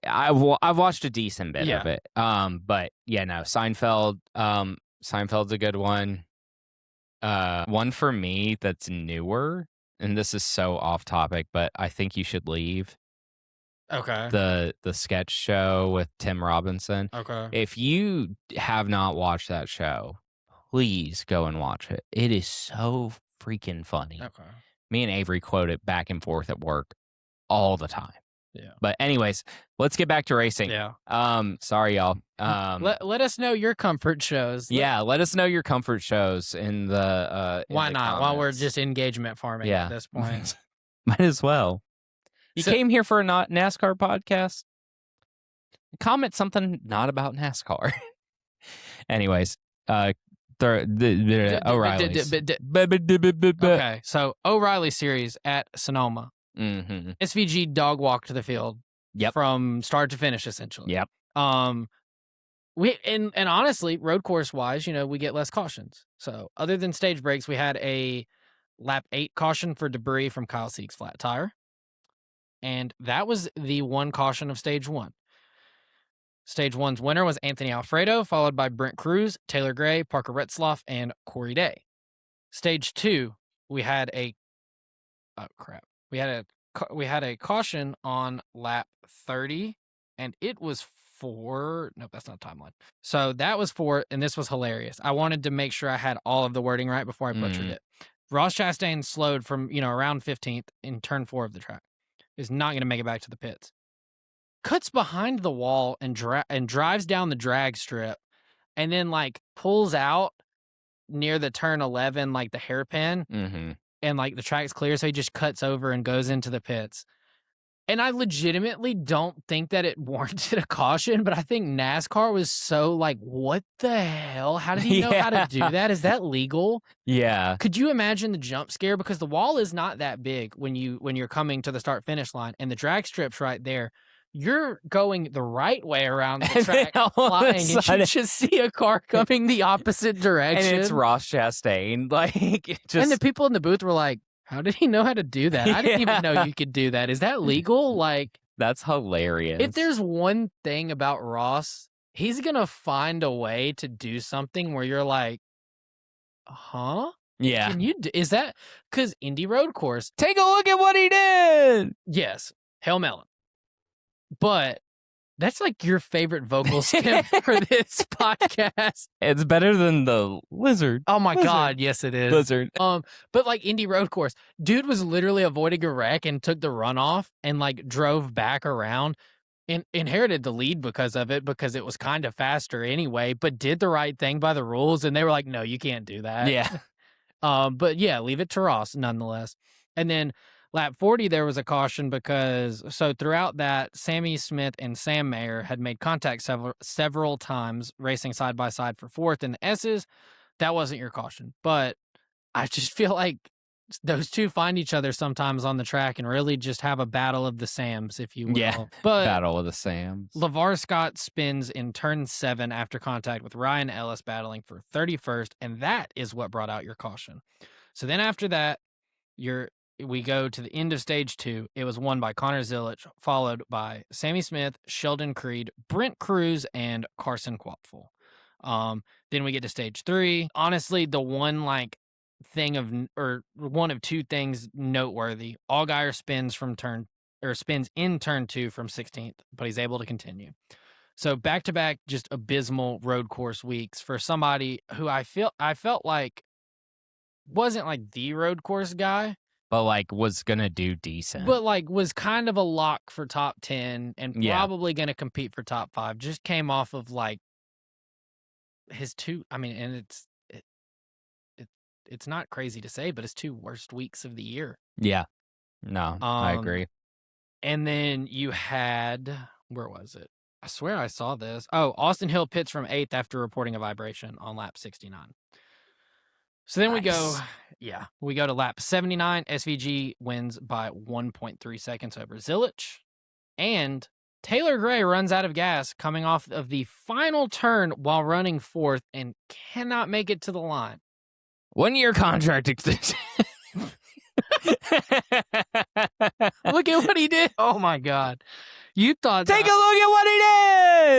A: I've watched a decent bit of it. But yeah, no, Seinfeld. Seinfeld's a good one. One for me that's newer, and this is so off topic, but I think you should leave.
B: Okay.
A: The sketch show with Tim Robinson.
B: Okay.
A: If you have not watched that show, please go and watch it. It is so freaking funny.
B: Okay.
A: Me and Avery quote it back and forth at work all the time.
B: Yeah.
A: But anyways, let's get back to racing.
B: Yeah.
A: Sorry, y'all.
B: Let us know your comfort shows.
A: Let us know your comfort shows in the
B: why
A: in
B: not?
A: comments.
B: While we're just engagement farming at this point.
A: Might as well. You came here for a NASCAR podcast? Comment something not about NASCAR. Anyways, O'Reilly's.
B: Okay, so O'Reilly series at Sonoma. SVG dog walked the field.
A: Yep.
B: From start to finish, essentially.
A: Yep.
B: and honestly, road course wise, we get less cautions. So other than stage breaks, we had a lap 8 caution for debris from Kyle Sieg's flat tire. And that was the one caution of stage 1. Stage 1's winner was Anthony Alfredo, followed by Brent Cruz, Taylor Gray, Parker Retzloff, and Corey Day. Stage 2, we had a we had a caution on lap 30, and it was for nope, that's not timeline. So that was for, and this was hilarious. I wanted to make sure I had all of the wording right before I butchered it. Ross Chastain slowed from around 15th in turn 4 of the track. Is not going to make it back to the pits. Cuts behind the wall and drives down the drag strip, and then pulls out near the turn 11, the hairpin, and the track's clear, so he just cuts over and goes into the pits. And I legitimately don't think that it warranted a caution, but I think NASCAR was so what the hell? How did he know how to do that? Is that legal?
A: Yeah.
B: Could you imagine the jump scare? Because the wall is not that big when you're coming to the start finish line, and the drag strip's right there. You're going the right way around the track, flying, and you just see a car coming the opposite direction.
A: And it's Ross Chastain.
B: And the people in the booth were like, how did he know how to do that? I didn't even know you could do that. Is that legal?
A: That's hilarious.
B: If there's one thing about Ross, he's going to find a way to do something where you're like, huh?
A: Yeah.
B: Is that because Indy Road Course?
A: Take a look at what he did.
B: Yes. Hail Melon. But that's your favorite vocal stim for this podcast.
A: It's better than the lizard.
B: Oh my God, yes it is.
A: Lizard.
B: But Indy Road Course, dude was literally avoiding a wreck and took the runoff and drove back around and inherited the lead because of it, because it was kind of faster anyway, but did the right thing by the rules, and they were like, no, you can't do that.
A: Yeah.
B: But yeah, leave it to Ross nonetheless. And then lap 40, there was a caution because throughout that, Sammy Smith and Sam Mayer had made contact several times, racing side by side for 4th in the S's. That wasn't your caution, but I just feel like those two find each other sometimes on the track and really just have a battle of the Sams, if you will.
A: Yeah,
B: but
A: battle of the Sams.
B: LeVar Scott spins in turn 7 after contact with Ryan Ellis battling for 31st, and that is what brought out your caution. So then after that, we go to the end of stage 2. It was won by Connor Zilic, followed by Sammy Smith, Sheldon Creed, Brent Cruz, and Carson Kvapfel. Then we get to stage 3. Honestly, the one one of two things noteworthy. Allgaier spins in turn 2 from 16th, but he's able to continue. So back-to-back just abysmal road course weeks for somebody who I felt like wasn't the road course guy,
A: but was gonna do decent.
B: But was kind of a lock for top 10 and probably gonna compete for top 5. Just came off of his two. I mean, and it's not crazy to say, but his 2 worst weeks of the year.
A: Yeah. No, I agree.
B: And then you had, where was it? I swear I saw this. Oh, Austin Hill pits from 8th after reporting a vibration on lap 69. So then we go to lap 79. SVG wins by 1.3 seconds over Zilic. And Taylor Gray runs out of gas coming off of the final turn while running 4th and cannot make it to the line.
A: 1-year contract extension.
B: Look at what he did. Oh my God. You thought
A: take a look at what he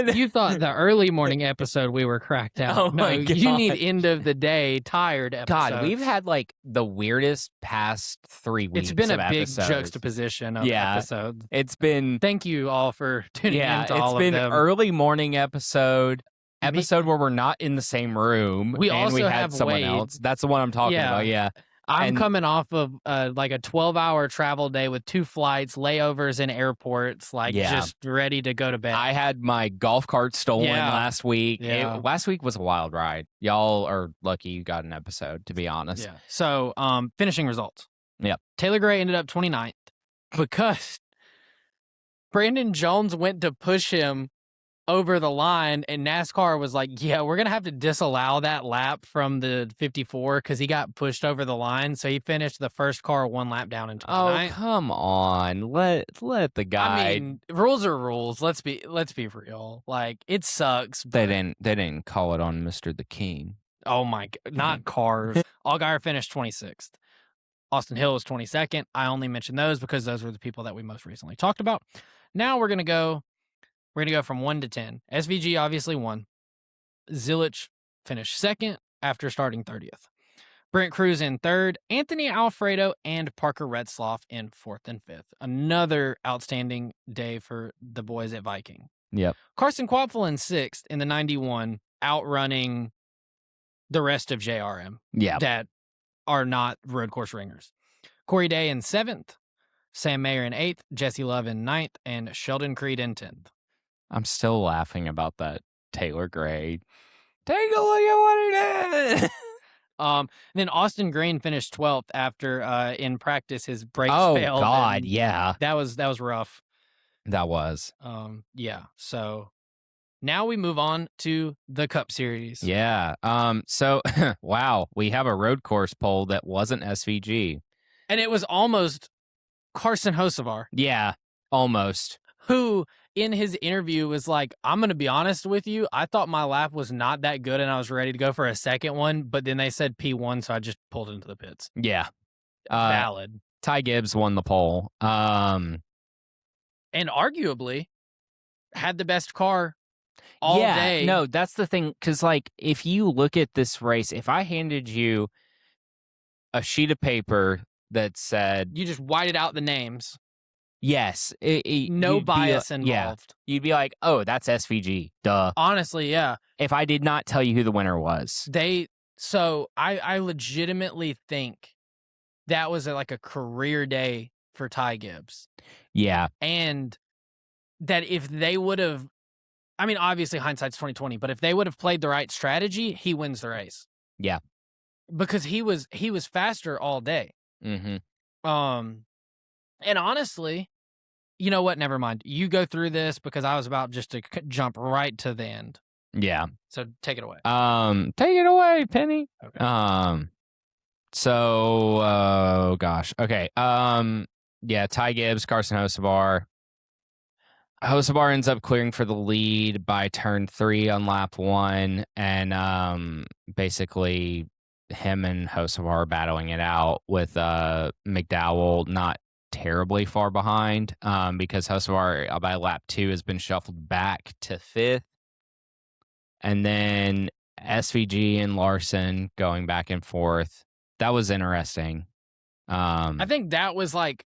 A: did.
B: You thought the early morning episode we were cracked out.
A: Oh my God.
B: You need end of the day tired episode.
A: God, we've had the weirdest past 3 weeks.
B: It's been a big
A: episodes.
B: Juxtaposition of episodes.
A: It's been.
B: Thank you all for tuning in to all of them.
A: It's been early morning episode where we're not in the same room.
B: We
A: and
B: also
A: we had
B: have
A: someone
B: Wade.
A: else. That's the one I'm talking about. Yeah.
B: I'm coming off of a 12-hour travel day with 2 flights, layovers in airports, just ready to go to bed.
A: I had my golf cart stolen last week.
B: Yeah.
A: Last week was a wild ride. Y'all are lucky you got an episode, to be honest.
B: Yeah. So, finishing results.
A: Yep.
B: Taylor Gray ended up 29th because Brandon Jones went to push him over the line, and NASCAR was like, "Yeah, we're gonna have to disallow that lap from the 54 because he got pushed over the line." So he finished the first car 1 lap down in
A: Oh,
B: 29th.
A: come on. Let the
B: I
A: guy.
B: mean, rules are rules. Let's be real. Like, it sucks,
A: They
B: but
A: didn't call it on Mr. the King.
B: oh my not cars. Allgaier finished 26th. Austin Hill was 22nd. I only mentioned those because those were the people that we most recently talked about. Now we're gonna go from 1 to 10. SVG obviously won. Zilich finished second after starting 30th. Brent Cruz in third, Anthony Alfredo and Parker Retzloff in fourth and fifth. Another outstanding day for the boys at Viking.
A: Yep.
B: Carson Kvapil in sixth in the 91, outrunning the rest of JRM
A: Yeah.
B: that are not road course ringers. Corey Day in seventh, Sam Mayer in eighth, Jesse Love in ninth, and Sheldon Creed in 10th.
A: I'm still laughing about that Taylor Gray. Take a look at what he did.
B: Then Austin Green finished 12th after in practice his brakes
A: Oh
B: failed.
A: God,
B: and
A: yeah.
B: that was rough.
A: That was.
B: Yeah. So now we move on to the Cup Series.
A: Yeah. So wow, we have a road course poll that wasn't SVG.
B: And it was almost Carson Hocevar.
A: Yeah, almost.
B: Who in his interview was like, "I'm going to be honest with you. I thought my lap was not that good and I was ready to go for a second one, but then they said P1, so I just pulled into the pits."
A: Yeah.
B: Valid.
A: Ty Gibbs won the poll.
B: And arguably had the best car all day.
A: No, that's the thing. Because, like, if you look at this race, if I handed you a sheet of paper that said,
B: You just whited out the names.
A: yes,
B: No bias involved.
A: Yeah, you'd be like, oh, that's SVG. Duh.
B: Honestly, yeah.
A: If I did not tell you who the winner was.
B: I legitimately think that was like a career day for Ty Gibbs.
A: Yeah.
B: And that if they would have, I mean, obviously hindsight's 2020, but if they would have played the right strategy, he wins the race.
A: Yeah.
B: Because he was faster all day.
A: Mm-hmm.
B: And honestly, you know what? Never mind. You go through this because I was about just to jump right to the end.
A: Yeah.
B: So take it away.
A: Take it away, Penny.
B: Okay.
A: So, gosh. Okay. Yeah, Ty Gibbs, Carson Hocevar. Hocevar ends up clearing for the lead by turn 3 on lap 1, and basically him and Hocevar battling it out with McDowell not terribly far behind, because Hocevar by lap 2 has been shuffled back to 5th, and then SVG and Larson going back and forth. That was interesting.
B: I think that was like,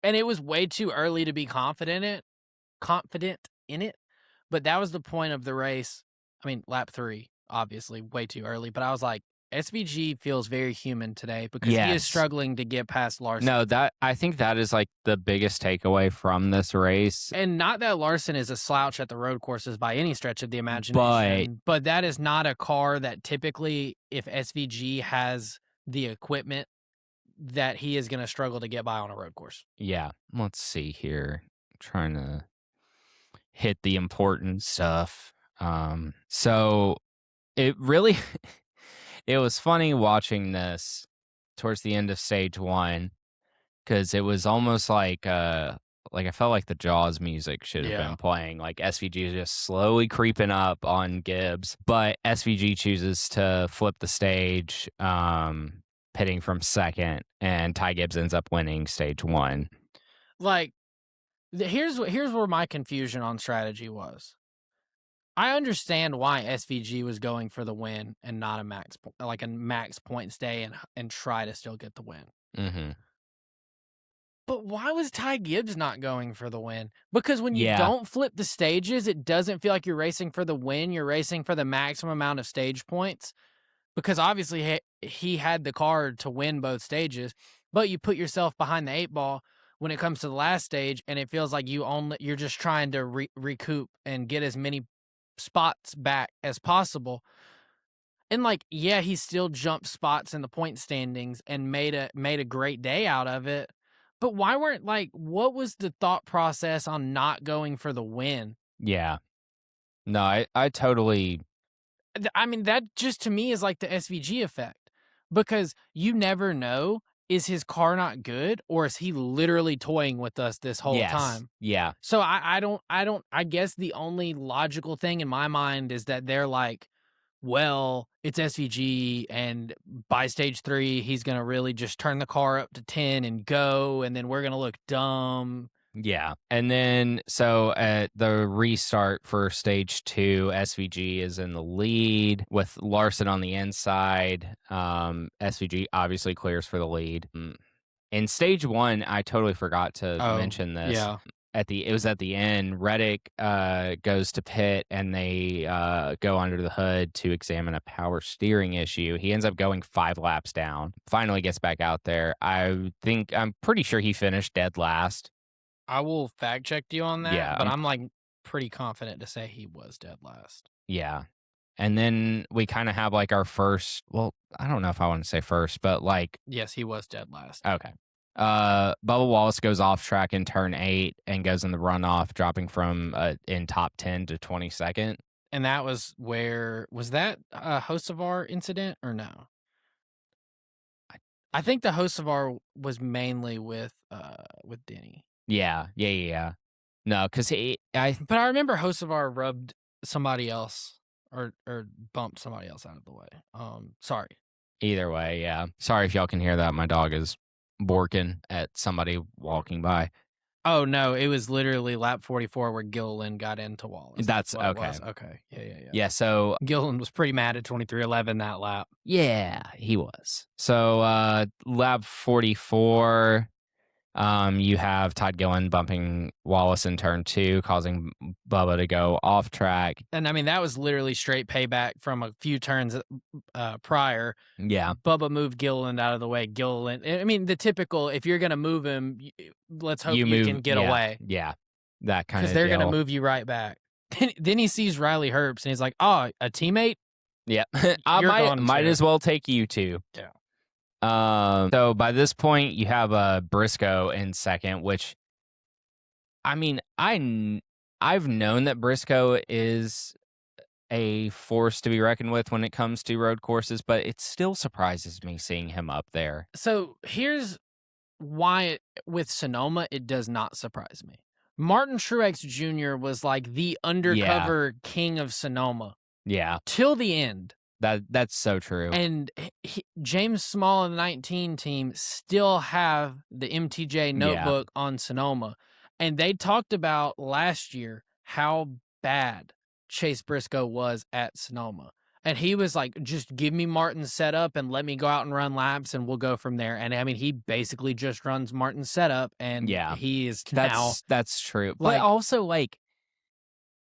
B: and it was way too early to be confident in it, but that was the point of the race. I mean, lap 3, obviously, way too early, but I was like, SVG feels very human today because he is struggling to get past Larson.
A: No, I think that is like the biggest takeaway from this race.
B: And not that Larson is a slouch at the road courses by any stretch of the imagination, but that is not a car that typically, if SVG has the equipment, that he is going to struggle to get by on a road course.
A: Yeah. Let's see here. I'm trying to hit the important stuff. So it really, it was funny watching this towards the end of stage 1, because it was almost like I felt like the Jaws music should have been playing. Like SVG is just slowly creeping up on Gibbs, but SVG chooses to flip the stage, pitting from second, and Ty Gibbs ends up winning stage 1.
B: Like, here's where my confusion on strategy was. I understand why SVG was going for the win and not a max points day and try to still get the win.
A: Mm-hmm.
B: But why was Ty Gibbs not going for the win? Because when you don't flip the stages, it doesn't feel like you're racing for the win. You're racing for the maximum amount of stage points. Because obviously he had the car to win both stages, but you put yourself behind the 8 ball when it comes to the last stage, and it feels like you're just trying to recoup and get as many spots back as possible. And like, yeah, he still jumped spots in the point standings and made a great day out of it. But why weren't, like, what was the thought process on not going for the win?
A: Yeah. No, I totally
B: I mean, that just to me is like the SVG effect because you never know, is his car not good or is he literally toying with us this whole
A: yes.
B: time?
A: Yeah.
B: So I guess the only logical thing in my mind is that they're like, well, it's SVG and by stage 3 he's going to really just turn the car up to 10 and go and then we're going to look dumb.
A: Yeah. And then so at the restart for stage 2, SVG is in the lead with Larson on the inside. SVG obviously clears for the lead. In stage 1, I totally forgot to
B: Oh,
A: mention this.
B: yeah.
A: It was at the end. Reddick goes to pit and they go under the hood to examine a power steering issue. He ends up going 5 laps down. Finally gets back out there. I'm pretty sure he finished dead last.
B: I will fact check you on that,
A: Yeah,
B: but I'm like pretty confident to say he was dead last.
A: yeah. And then we kind of have like our first. Well, I don't know if I want to say first, but like
B: Yes, he was dead last.
A: okay. Bubba Wallace goes off track in turn 8 and goes in the runoff, dropping from in top 10 to 22nd.
B: And that was was that a Hocevar incident or no? I think the Hocevar was mainly with Denny.
A: Yeah. No, because
B: But I remember Hocevar rubbed somebody else or bumped somebody else out of the way. Sorry.
A: either way, yeah. Sorry if y'all can hear that. My dog is barking at somebody walking by.
B: Oh no, it was literally lap 44 where Gilliland got into Wallace.
A: That's
B: What it
A: okay.
B: was. Okay. Yeah.
A: Yeah, so
B: Gilliland was pretty mad at 2311 that lap.
A: yeah, he was. So lap 44, you have Todd Gillen bumping Wallace in turn 2, causing Bubba to go off track.
B: And I mean, that was literally straight payback from a few turns prior.
A: Yeah.
B: Bubba moved Gilliland out of the way. Gilliland, I mean, the typical, if you're going to move him, let's hope you can get away.
A: Yeah. That kind
B: Because
A: of
B: they're going to
A: deal.
B: move you right back. Then he sees Riley Herbst and he's like, oh, a teammate?
A: Yeah. I
B: You're gone
A: might
B: too.
A: as well take you too.
B: Yeah.
A: So by this point, you have Briscoe in second, which, I mean, I've known that Briscoe is a force to be reckoned with when it comes to road courses, but it still surprises me seeing him up there.
B: So here's why with Sonoma, it does not surprise me. Martin Truex Jr. was like the undercover king of Sonoma.
A: Yeah.
B: Till the end.
A: That's so true.
B: And James Small and the 19 team still have the MTJ notebook on Sonoma. And they talked about last year how bad Chase Briscoe was at Sonoma. And he was like, just give me Martin's setup and let me go out and run laps and we'll go from there. And I mean, he basically just runs Martin's setup and he is now.
A: That's true.
B: Like,
A: but also, like,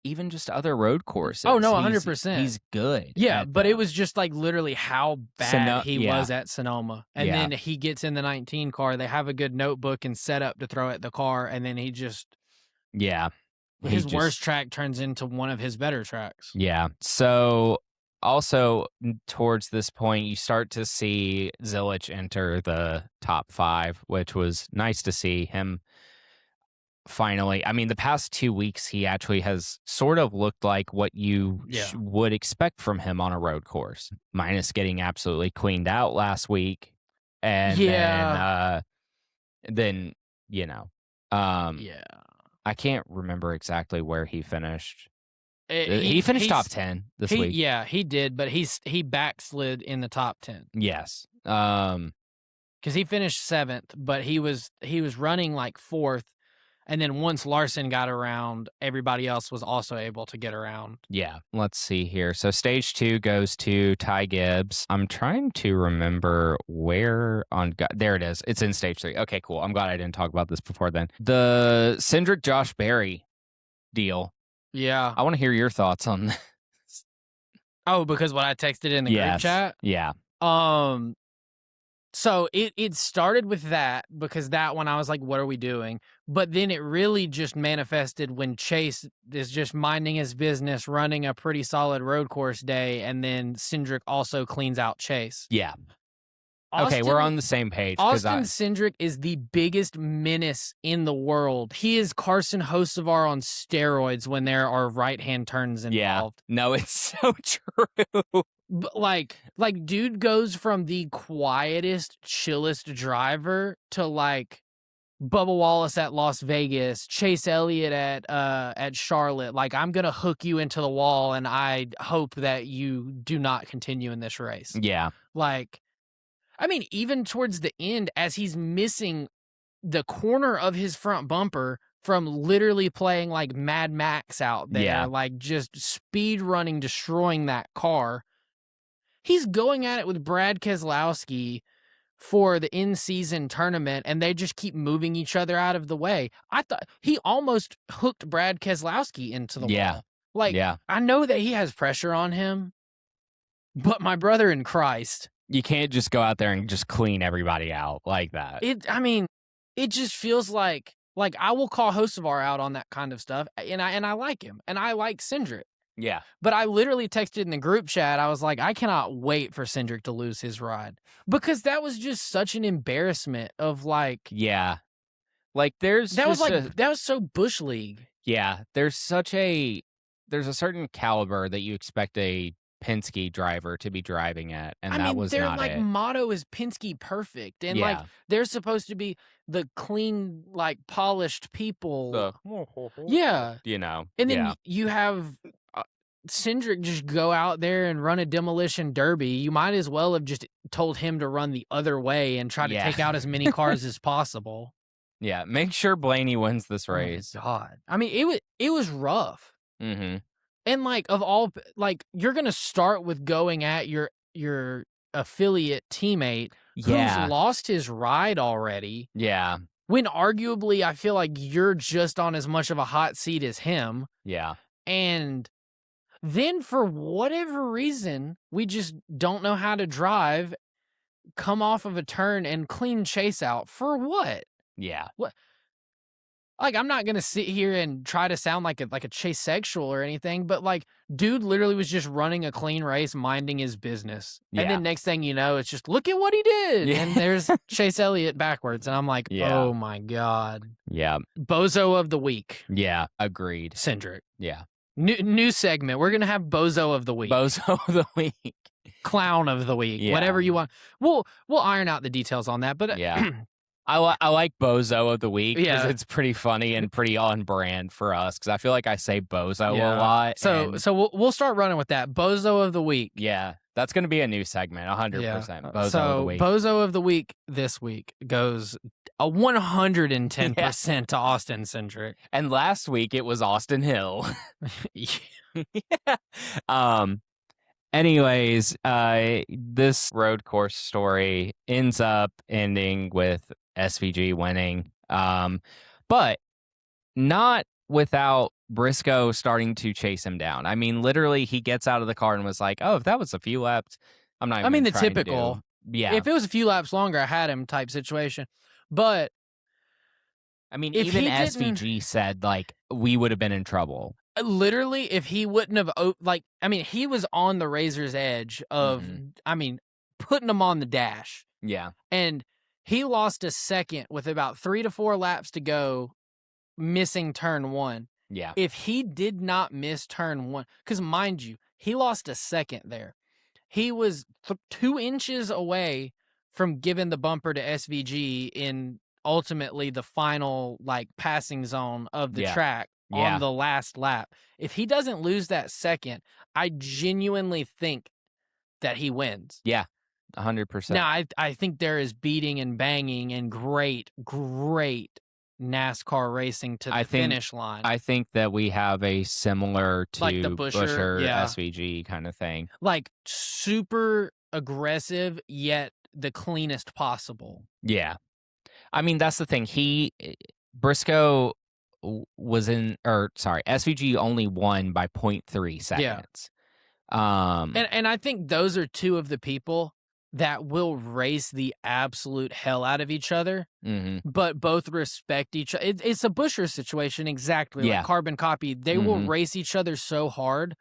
A: even just other road courses.
B: Oh, no, 100%.
A: He's good.
B: Yeah, but it was just like literally how bad he was at Sonoma. And then he gets in the 19 car. They have a good notebook and setup to throw at the car. And then he just.
A: Yeah.
B: His worst track turns into one of his better tracks.
A: Yeah. So also towards this point, you start to see Zilich enter the top 5, which was nice to see him. Finally, I mean, the past 2 weeks, he actually has sort of looked like what you would expect from him on a road course, minus getting absolutely cleaned out last week. And then I can't remember exactly where he finished. He finished top 10 this week.
B: Yeah, he did, but he backslid in the top 10.
A: Yes.
B: Because he finished 7th, but he was running like 4th. And then once Larson got around, everybody else was also able to get around.
A: Yeah. Let's see here. So stage 2 goes to Ty Gibbs. I'm trying to remember where on... There it is. It's in stage 3. Okay, cool. I'm glad I didn't talk about this before then. The Cindric Josh Berry deal.
B: Yeah.
A: I want to hear your thoughts on this.
B: Oh, because what I texted in the group chat?
A: Yeah.
B: So it started with that because that one I was like, what are we doing? But then it really just manifested when Chase is just minding his business, running a pretty solid road course day, and then Cindric also cleans out Chase.
A: Yeah. Okay, we're
B: Austin
A: on the same page because
B: Austin Cindric is the biggest menace in the world. He is Carson Hocevar on steroids when there are right-hand turns involved.
A: No, it's so true.
B: But dude goes from the quietest, chillest driver to like Bubba Wallace at Las Vegas, Chase Elliott at Charlotte. Like, I'm gonna hook you into the wall, and I hope that you do not continue in this race.
A: Yeah.
B: Like, I mean, even towards the end, as he's missing the corner of his front bumper from literally playing like Mad Max out there, like just speed running, destroying that car. He's going at it with Brad Keselowski for the in-season tournament, and they just keep moving each other out of the way. I thought he almost hooked Brad Keselowski into the wall. Like, I know that he has pressure on him, but my brother in Christ,
A: you can't just go out there and just clean everybody out like that.
B: It just feels like I will call Hocevar out on that kind of stuff, and I like him, and I like Cindric.
A: Yeah.
B: But I literally texted in the group chat, I was like, I cannot wait for Cindric to lose his ride. Because that was just such an embarrassment of like...
A: Yeah. Like, that
B: was so Bush League.
A: Yeah. There's a certain caliber that you expect a Penske driver to be driving at, and that was not
B: their motto is Penske perfect, and like they're supposed to be the clean, like polished people. Yeah, and then you have Cindric just go out there and run a demolition derby. You might as well have just told him to run the other way and try to take out as many cars as possible.
A: Yeah, make sure Blaney wins this race.
B: Oh my God, I mean it was rough.
A: Mm-hmm.
B: And like of all, like you're gonna start with going at your affiliate teammate who's lost his ride already.
A: Yeah.
B: When arguably I feel like you're just on as much of a hot seat as him.
A: Yeah.
B: And then for whatever reason, we just don't know how to drive, come off of a turn and clean Chase out for what?
A: Yeah.
B: What? Like, I'm not going to sit here and try to sound like a Chase sexual or anything, but like, dude literally was just running a clean race, minding his business. Yeah. And then next thing you know, it's just, look at what he did. Yeah. And there's Chase Elliott backwards. And I'm like, oh my God.
A: Yeah.
B: Bozo of the week.
A: Yeah. Agreed.
B: Cindric.
A: Yeah.
B: New segment. We're going to have Bozo of the week.
A: Bozo of the week.
B: Clown of the week. Whatever you want. We'll iron out the details on that. But
A: yeah. I like Bozo of the week because it's pretty funny and pretty on brand for us because I feel like I say Bozo a lot.
B: So we'll start running with that. Bozo of the week.
A: Yeah, that's going to be a new segment, 100%. Bozo of the week.
B: Bozo of the week this week goes a 110% to Austin Cindric.
A: And last week it was Austin Hill. Anyways, this road course story ends up ending with SVG winning, but not without Briscoe starting to chase him down. I mean, literally, he gets out of the car and was like, "Oh, if that was a few laps, I'm not."
B: The typical, if it was a few laps longer, I had him type situation. But
A: I mean, even SVG said like we would have been in trouble.
B: Literally, if he wouldn't have, he was on the razor's edge of, putting him on the dash.
A: Yeah.
B: And he lost a second with about 3 to 4 laps to go, missing turn 1.
A: Yeah.
B: If he did not miss turn 1, because mind you, he lost a second there. He was 2 inches away from giving the bumper to SVG in ultimately the final, passing zone of the track. On the last lap. If he doesn't lose that second, I genuinely think that he wins.
A: Yeah, 100%.
B: Now, I think there is beating and banging and great NASCAR racing to the finish line.
A: I think that we have a similar to
B: like the Busher
A: SVG kind of thing.
B: Like super aggressive, yet the cleanest possible.
A: Yeah. I mean, that's the thing. Briscoe was SVG only won by 0.3 seconds.
B: And I think those are two of the people that will race the absolute hell out of each other, but both respect each other. It's a Busher situation, exactly like carbon copy. They will race each other so hard,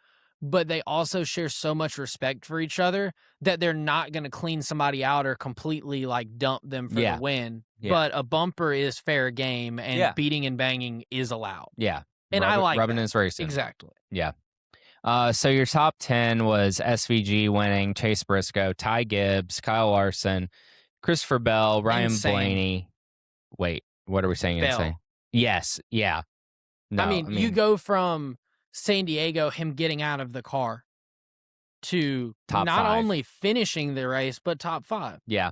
B: but they also share so much respect for each other that they're not going to clean somebody out or completely like dump them for the
A: Yeah.
B: win.
A: Yeah.
B: But a bumper is fair game and
A: Yeah.
B: beating and banging is allowed.
A: Yeah.
B: And I like
A: Rubbing
B: that.
A: is racing.
B: Exactly.
A: Yeah. So your top 10 was SVG winning, Chase Briscoe, Ty Gibbs, Kyle Larson, Christopher Bell, Ryan
B: Insane.
A: Blaney. Wait, what are we saying?
B: Bell.
A: Insane. Yes. Yeah. No,
B: I mean, you go from San Diego, him getting out of the car, to
A: top
B: not
A: 5.
B: only finishing the race, but top 5.
A: Yeah.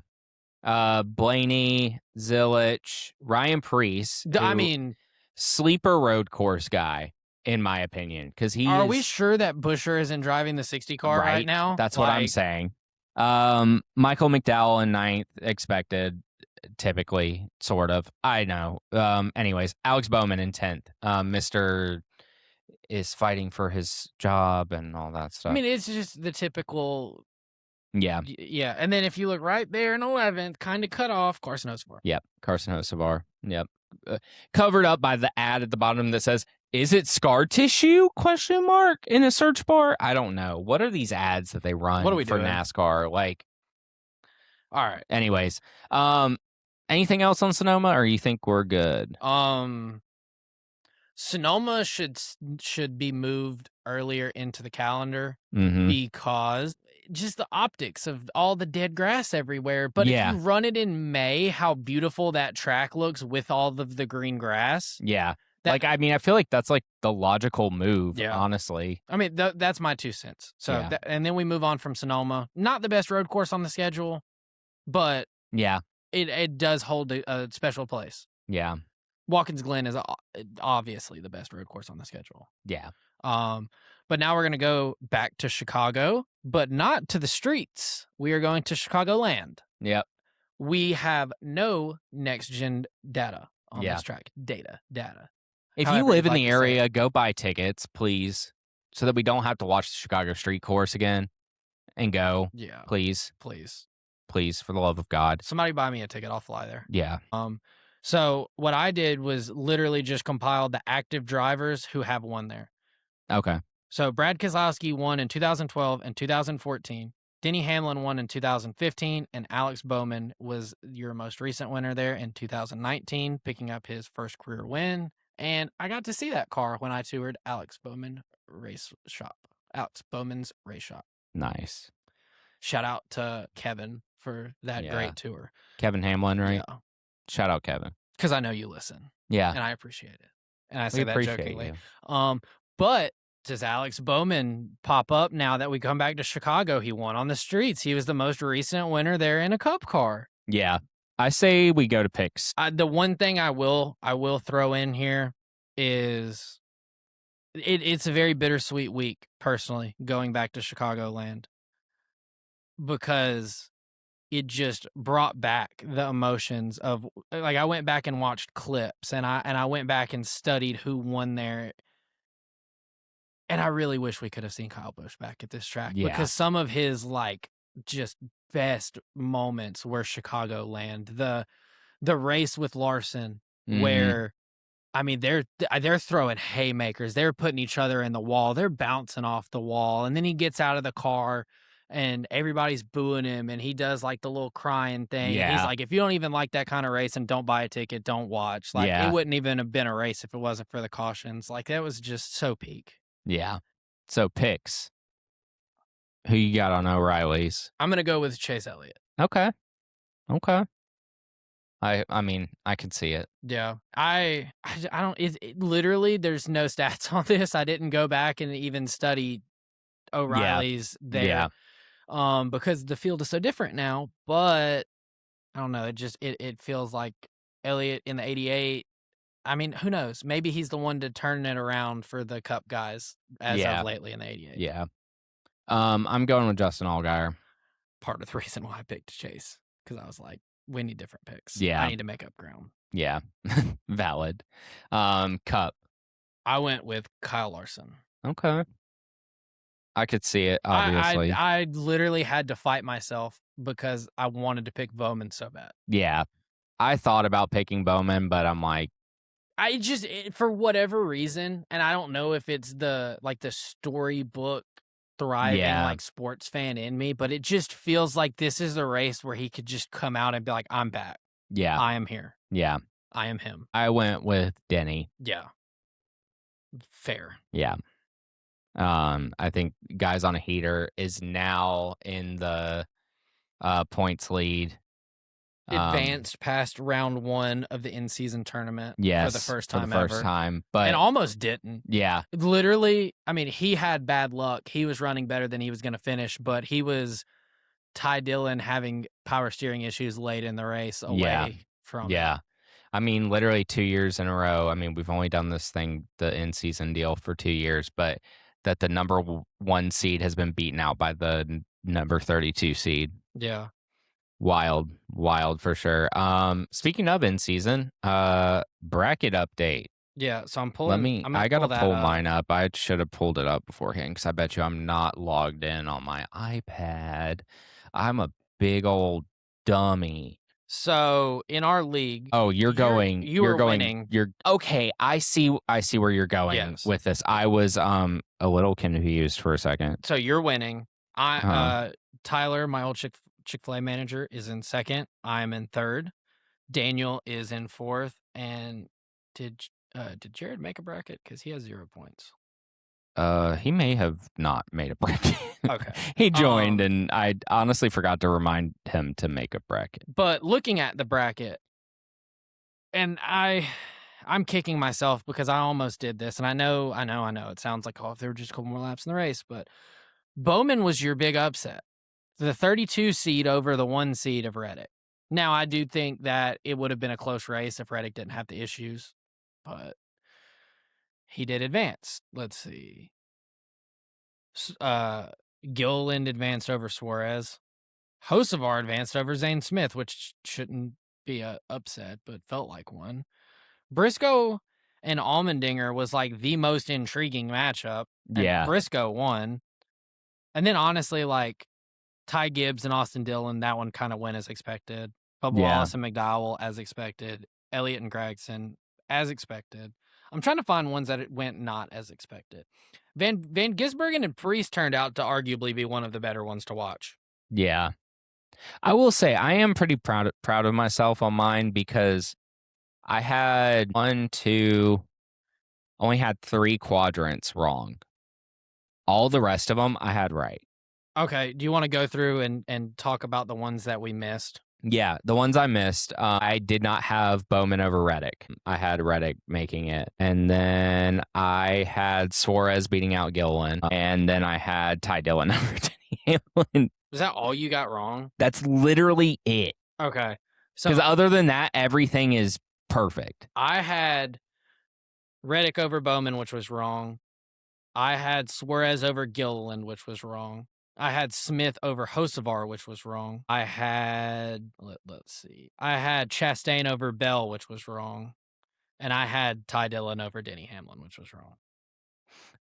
A: Blaney, Zilich, Ryan Preece.
B: I mean,
A: sleeper road course guy, in my opinion, because
B: are we sure that Buescher isn't driving the 60 car right now?
A: That's what I'm saying. Michael McDowell in 9th, expected, typically, sort of. I know. Anyways, Alex Bowman in 10th. Mr. is fighting for his job and all that stuff.
B: I mean, it's just the typical.
A: Yeah.
B: Yeah. And then if you look right there in 11th, kind of cut off, Carson Hocevar.
A: Yep. Carson Hocevar. Yep. Covered up by the ad at the bottom that says, "Is it scar tissue?" question mark in a search bar. I don't know. What are these ads that they run
B: What are we
A: for
B: doing?
A: NASCAR? Like,
B: all right.
A: Anyways, anything else on Sonoma, or you think we're good?
B: Sonoma should be moved earlier into the calendar because just the optics of all the dead grass everywhere. But if you run it in May, how beautiful that track looks with all of the green grass.
A: Yeah. I feel like that's like the logical move, honestly.
B: I mean, that's my 2 cents. So, and then we move on from Sonoma. Not the best road course on the schedule, but it does hold a special place.
A: Yeah.
B: Watkins Glen is obviously the best road course on the schedule.
A: Yeah.
B: But now we're going to go back to Chicago, but not to the streets. We are going to Chicagoland.
A: Yep.
B: We have no next-gen data on this track. Data.
A: If you live in the area, go buy tickets, please, so that we don't have to watch the Chicago street course again and go.
B: Yeah.
A: Please. Please, for the love of God.
B: Somebody buy me a ticket. I'll fly there.
A: Yeah.
B: So what I did was literally just compiled the active drivers who have won there.
A: Okay.
B: So Brad Keselowski won in 2012 and 2014. Denny Hamlin won in 2015, and Alex Bowman was your most recent winner there in 2019, picking up his first career win. And I got to see that car when I toured Alex Bowman's race shop.
A: Nice.
B: Shout out to Kevin for that great tour.
A: Kevin Hamlin, right?
B: Yeah.
A: Shout out Kevin.
B: Because I know you listen.
A: Yeah.
B: And I appreciate it. And I say that jokingly.
A: You.
B: But does Alex Bowman pop up now that we come back to Chicago? He won on the streets. He was the most recent winner there in a Cup car.
A: Yeah. I say we go to picks.
B: The one thing I will throw in here is it's a very bittersweet week, personally, going back to Chicagoland, because it just brought back the emotions of, like, I went back and watched clips, and I went back and studied who won there. And I really wish we could have seen Kyle Busch back at this track, because some of his like just best moments were Chicagoland. The race with Larson, where, I mean, they're throwing haymakers, they're putting each other in the wall, they're bouncing off the wall, and then he gets out of the car and everybody's booing him, and he does like the little crying thing.
A: Yeah.
B: He's like, if you don't even like that kind of race, and don't buy a ticket, don't watch. Like, it wouldn't even have been a race if it wasn't for the cautions. Like, that was just so peak.
A: Yeah. So picks. Who you got on O'Reilly's?
B: I'm gonna go with Chase Elliott.
A: Okay. I mean, I can see it.
B: Yeah. I don't. Literally, there's no stats on this. I didn't go back and even study O'Reilly's there.
A: Yeah.
B: Because the field is so different now. But I don't know. It feels like Elliott in the 88. I mean, who knows? Maybe he's the one to turn it around for the Cup guys as of lately in the 88.
A: Yeah. I'm going with Justin Allgaier.
B: Part of the reason why I picked Chase, because I was like, we need different picks.
A: Yeah.
B: I need to make up ground.
A: Yeah. Valid. Cup.
B: I went with Kyle Larson.
A: Okay. I could see it, obviously.
B: I literally had to fight myself because I wanted to pick Bowman so bad.
A: Yeah. I thought about picking Bowman, but I'm like,
B: for whatever reason, and I don't know if it's the storybook thriving,
A: Yeah.
B: like, sports fan in me, but it just feels like this is a race where he could just come out and be like, "I'm back.
A: Yeah.
B: I am here.
A: Yeah.
B: I am him."
A: I went with Denny.
B: Yeah. Fair.
A: Yeah. I think Guys on a Heater is now in the points lead.
B: Advanced past round 1 of the in-season tournament for the
A: Yes,
B: first
A: for the
B: time
A: first
B: ever,
A: time,
B: and
A: but
B: almost didn't.
A: yeah,
B: Literally, I mean, he had bad luck. He was running better than he was gonna finish, but he was Ty Dillon having power steering issues late in the race
A: yeah,
B: away from it.
A: yeah. I mean, literally 2 years in a row. I mean, we've only done this thing, the in-season deal, for 2 years, but that the number 1 seed has been beaten out by the number 32 seed.
B: Yeah.
A: Wild, wild for sure. Speaking of in-season, bracket update.
B: Yeah, so I'm gonna
A: I gotta
B: pull that
A: pull
B: up.
A: mine up. I should have pulled it up beforehand because I bet you I'm not logged in on my iPad. I'm a big old dummy.
B: So, in our league,
A: Oh,
B: you were winning.
A: you're okay. I see where you're going
B: Yes.
A: with this. I was a little confused for a second.
B: So, you're winning.
A: Uh,
B: Tyler, my old Chick-fil-A manager, is in 2nd. I'm in 3rd. Daniel is in 4th, and did Jared make a bracket? Because he has 0 points.
A: he may have not made a bracket.
B: Okay.
A: He joined, and I honestly forgot to remind him to make a bracket.
B: But looking at the bracket, and I'm kicking myself because I almost did this, and I know. It sounds like, oh, if there were just a couple more laps in the race, but Bowman was your big upset. The 32 seed over the 1 seed of Reddick. Now, I do think that it would have been a close race if Reddick didn't have the issues, but he did advance. Let's see. Gilliland advanced over Suarez. Hocevar advanced over Zane Smith, which shouldn't be a upset, but felt like one. Briscoe and Allmendinger was like the most intriguing matchup, and
A: Yeah,
B: Briscoe won. And then honestly, like Ty Gibbs and Austin Dillon, that one kind of went as expected. Bubba
A: yeah,
B: Wallace and McDowell as expected. Elliott and Gregson as expected. I'm trying to find ones that it went not as expected. Van Gisbergen and Priest turned out to arguably be one of the better ones to watch.
A: yeah. I will say I am pretty proud of myself on mine because I had only had 3 quadrants wrong. All the rest of them I had right.
B: Okay, do you want to go through and talk about the ones that we missed?
A: Yeah, the ones I missed, I did not have Bowman over Reddick. I had Reddick making it. And then I had Suarez beating out Gilliland. And then I had Ty Dillon over Denny Hamlin.
B: Is that all you got wrong?
A: That's literally it.
B: Okay.
A: Because
B: So
A: other than that, everything is perfect.
B: I had Reddick over Bowman, which was wrong. I had Suarez over Gilliland, which was wrong. I had Smith over Hocevar, which was wrong. I had let's see. I had Chastain over Bell, which was wrong. And I had Ty Dillon over Denny Hamlin, which was wrong.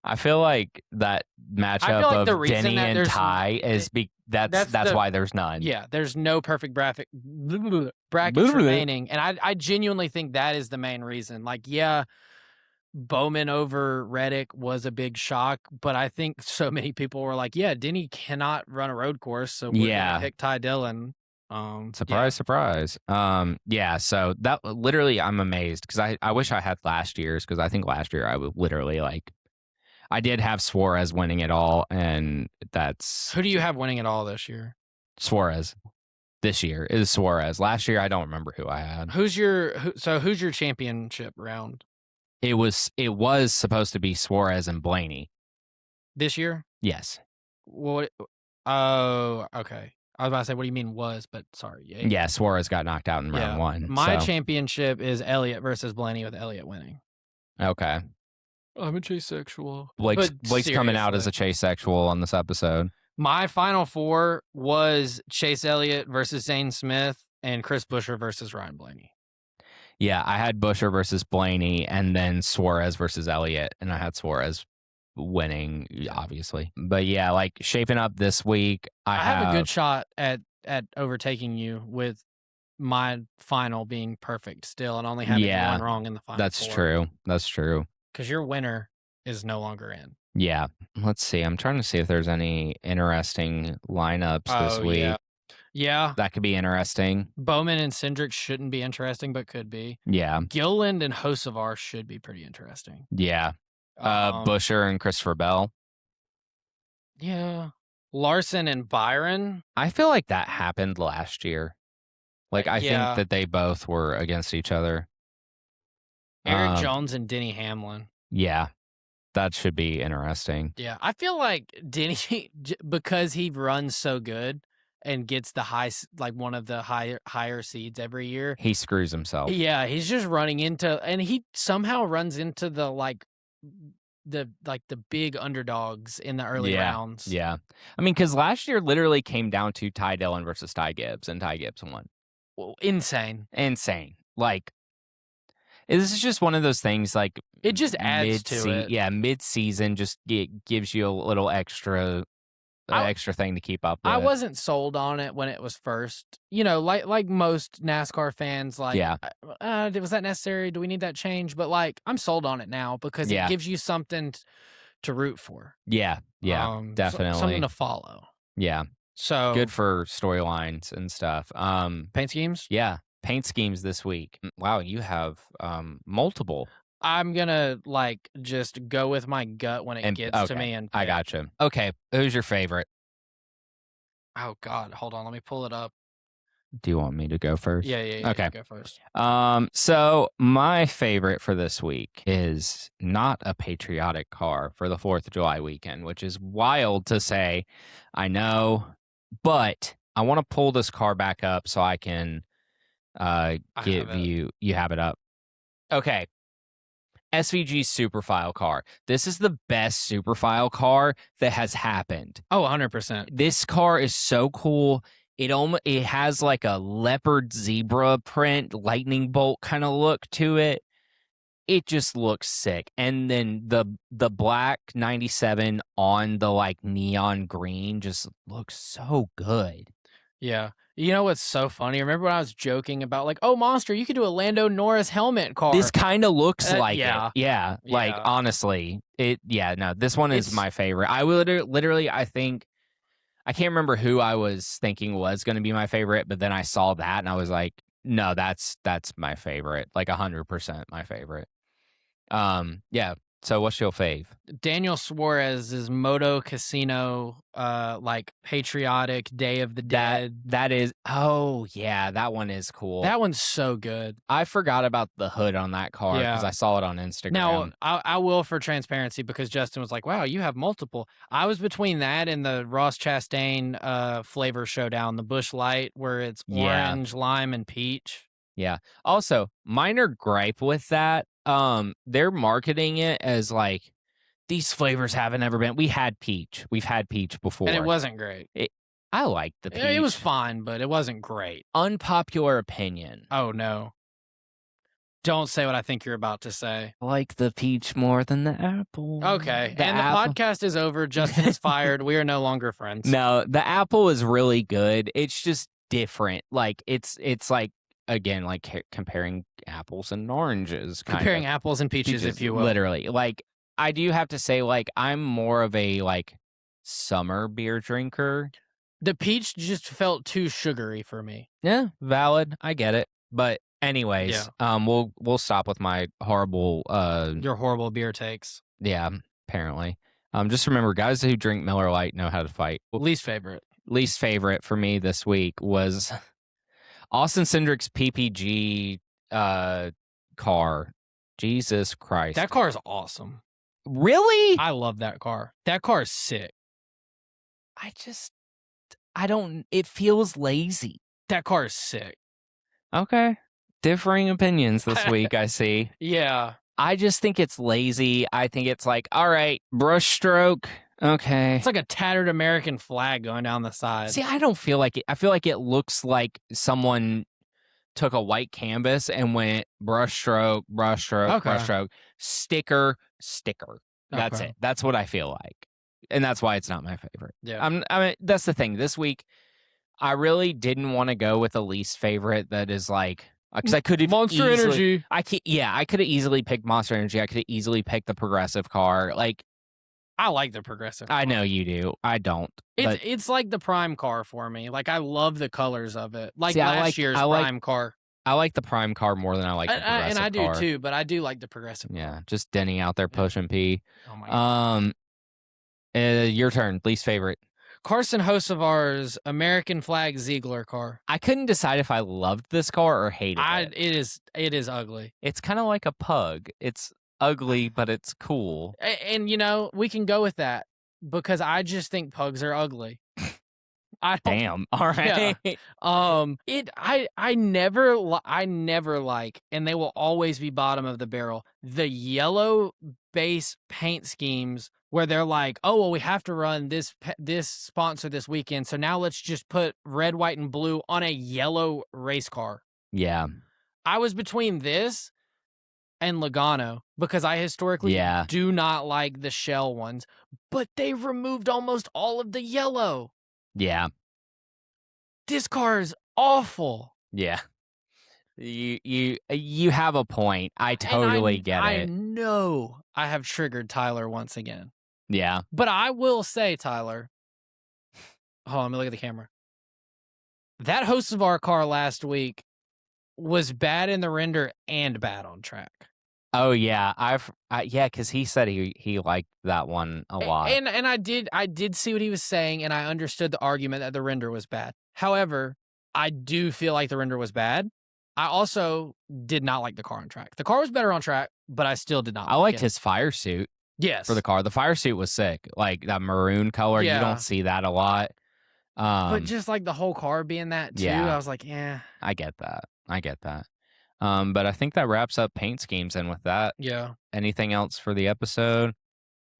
A: I feel like that
B: I
A: matchup
B: feel like the
A: of
B: reason
A: Denny
B: that
A: and
B: there's
A: Ty is that's why there's none.
B: yeah, there's no perfect brackets remaining, and I genuinely think that is the main reason. Like, yeah, Bowman over Reddick was a big shock, but I think so many people were like, yeah, Denny cannot run a road course, so we're gonna
A: Yeah.
B: pick Ty Dillon.
A: Surprise, surprise. Yeah, so that literally I'm amazed because I wish I had last year's because I think last year I would literally like I did have Suarez winning it all, and that's
B: Who do you have winning it all this year?
A: Suarez. This year is Suarez. Last year I don't remember who I had.
B: Who's your championship round
A: It was supposed to be Suarez and Blaney.
B: this year?
A: Yes.
B: What? Oh, okay. I was about to say, what do you mean was? But sorry.
A: Yeah, Suarez got knocked out in round 1.
B: My
A: so.
B: championship is Elliott versus Blaney with Elliott winning.
A: Okay.
B: I'm a chase sexual.
A: Blake's coming out as a chase sexual on this episode.
B: My final 4 was Chase Elliott versus Zane Smith and Chris Buescher versus Ryan Blaney.
A: Yeah, I had Buescher versus Blaney and then Suarez versus Elliott, and I had Suarez winning, obviously. But yeah, like shaping up this week, I
B: have a good shot at overtaking you with my final being perfect still and only having one wrong in the final
A: That's
B: 4.
A: true. That's true.
B: Because your winner is no longer in.
A: Yeah. Let's see. I'm trying to see if there's any interesting lineups this
B: Oh, yeah.
A: week.
B: Yeah.
A: That could be interesting.
B: Bowman and Cindric shouldn't be interesting, but could be.
A: Yeah.
B: Gilliland and Hocevar should be pretty interesting.
A: Yeah.
B: Um,
A: Busher and Christopher Bell.
B: yeah. Larson and Byron.
A: I feel like that happened last year. Like, I think
B: Yeah.
A: that they both were against each other.
B: Eric
A: Um,
B: Jones and Denny Hamlin.
A: yeah. That should be interesting.
B: Yeah. I feel like Denny, because he runs so good and gets the like one of the higher seeds every year.
A: He screws himself.
B: Yeah, he's just running into, and he somehow runs into the big underdogs in the early rounds.
A: Yeah. I mean, because last year literally came down to Ty Dillon versus Ty Gibbs, and Ty Gibbs won.
B: Well, insane.
A: Like, this is just one of those things, like,
B: It just adds to it.
A: Yeah, mid-season just gives you a little extra thing to keep up with.
B: I wasn't sold on it when it was first. You know, like most NASCAR fans, like,
A: Yeah.
B: Was that necessary? Do we need that change? But like, I'm sold on it now because
A: Yeah.
B: it gives you something to root for.
A: Yeah, definitely.
B: Something to follow.
A: Yeah.
B: So
A: Good for storylines and stuff.
B: paint schemes.
A: Yeah, paint schemes this week. Wow, you have multiple.
B: I'm gonna just go with my gut when it gets to me. And
A: I gotcha. Okay, who's your favorite?
B: Oh God, hold on, let me pull it up.
A: Do you want me to go first?
B: Yeah.
A: Okay,
B: go first.
A: So my favorite for this week is not a patriotic car for the 4th of July weekend, which is wild to say, I know, but I want to pull this car back up so I can give you have it up. Okay. SVG Superfile car. This is the best Superfile car that has happened.
B: Oh, 100%.
A: This car is so cool. It has like a leopard zebra print, lightning bolt kind of look to it. It just looks sick. And then the black 97 on the like neon green just looks so good.
B: Yeah. You know what's so funny? Remember when I was joking about like, oh, Monster, you could do a Lando Norris helmet car.
A: This kind of looks like
B: yeah.
A: it. Yeah. Like, honestly, this one is my favorite. I would literally, I think, I can't remember who I was thinking was going to be my favorite, but then I saw that and I was like, no, that's my favorite. Like 100% my favorite. Yeah. So what's your fave?
B: Daniel Suarez's Moto Casino, patriotic Day of the Dead.
A: That is, oh yeah, that one is cool.
B: That one's so good.
A: I forgot about the hood on that car because I saw it on Instagram.
B: Now, I will, for transparency, because Justin was like, wow, you have multiple. I was between that and the Ross Chastain flavor showdown, the Busch Light, where it's orange, lime, and peach.
A: Yeah. Also, minor gripe with that. They're marketing it as like these flavors haven't ever been. We've had peach before,
B: and it wasn't great.
A: I liked the peach.
B: It was fine, but it wasn't great.
A: Unpopular opinion.
B: Oh no! Don't say what I think you're about to say.
A: I like the peach more than the apple.
B: Okay, the podcast is over. Justin is fired. We are no longer friends.
A: No, the apple is really good. It's just different. Like it's like. Again, like comparing apples and oranges.
B: Comparing apples and peaches, if you will.
A: Literally. Like, I do have to say, like, I'm more of a, like, summer beer drinker.
B: The peach just felt too sugary for me.
A: Yeah, valid. I get it. But anyways, we'll stop with my horrible...
B: Your horrible beer takes.
A: Yeah, apparently. Just remember, guys who drink Miller Lite know how to fight.
B: Least favorite.
A: Least favorite for me this week was... Austin Cindric's PPG car. Jesus Christ.
B: That car is awesome.
A: Really?
B: I love that car. That car is sick.
A: It feels lazy.
B: That car is sick.
A: Okay. Differing opinions this week, I see.
B: Yeah.
A: I just think it's lazy. I think it's like, all right, brush stroke. Okay.
B: It's like a tattered American flag going down the side.
A: See, I don't feel like it. I feel like it looks like someone took a white canvas and went brush stroke, sticker. That's it. That's what I feel like. And that's why it's not my favorite.
B: Yeah.
A: I mean, that's the thing. This week, I really didn't want to go with a least favorite that is like, because I could have
B: Monster Energy.
A: I could have easily picked Monster Energy. I could have easily picked the progressive car. Like,
B: I like the progressive
A: I
B: car.
A: know you do. I don't, but
B: It's like the prime car for me. Like, I love the colors of it. Like
A: see,
B: last year's prime car.
A: I like the prime car more than I like the
B: And I
A: progressive
B: do
A: car.
B: too, but I do like the progressive
A: Yeah,
B: car.
A: just Denny out there
B: Yeah.
A: pushing P.
B: Oh my god.
A: Um, your turn. Least favorite.
B: Carson Hocevar's American flag Ziegler car.
A: I couldn't decide if I loved this car or hated it.
B: It is ugly.
A: It's kind of like a pug. It's ugly, but it's cool.
B: And you know, we can go with that because I just think pugs are ugly. I don't.
A: Damn. All
B: Yeah.
A: right.
B: I never like, and they will always be bottom of the barrel, the yellow base paint schemes where they're like, oh well, we have to run this sponsor this weekend, so now let's just put red, white, and blue on a yellow race car.
A: Yeah.
B: I was between this and Logano because I historically
A: Yeah.
B: do not like the shell ones, but they removed almost all of the yellow.
A: Yeah.
B: This car is awful.
A: Yeah. You have a point. I
B: And
A: totally get
B: I
A: it.
B: know I have triggered Tyler once again.
A: Yeah.
B: But I will say, Tyler, hold on, let me look at the camera. That host of our car last week was bad in the render and bad on track.
A: Oh yeah. Yeah, because he said he liked that one a lot.
B: And I did see what he was saying, and I understood the argument that the render was bad. However, I do feel like the render was bad. I also did not like the car on track. The car was better on track, but I still did not
A: I
B: like
A: liked
B: it.
A: his fire suit
B: Yes.
A: for the car. The fire suit was sick. Like that maroon color. You
B: Yeah.
A: don't see that a lot.
B: But just like the whole car being that too,
A: Yeah.
B: I was like, yeah.
A: I get that. But I think that wraps up paint schemes. And with that,
B: Yeah.
A: anything else for the episode?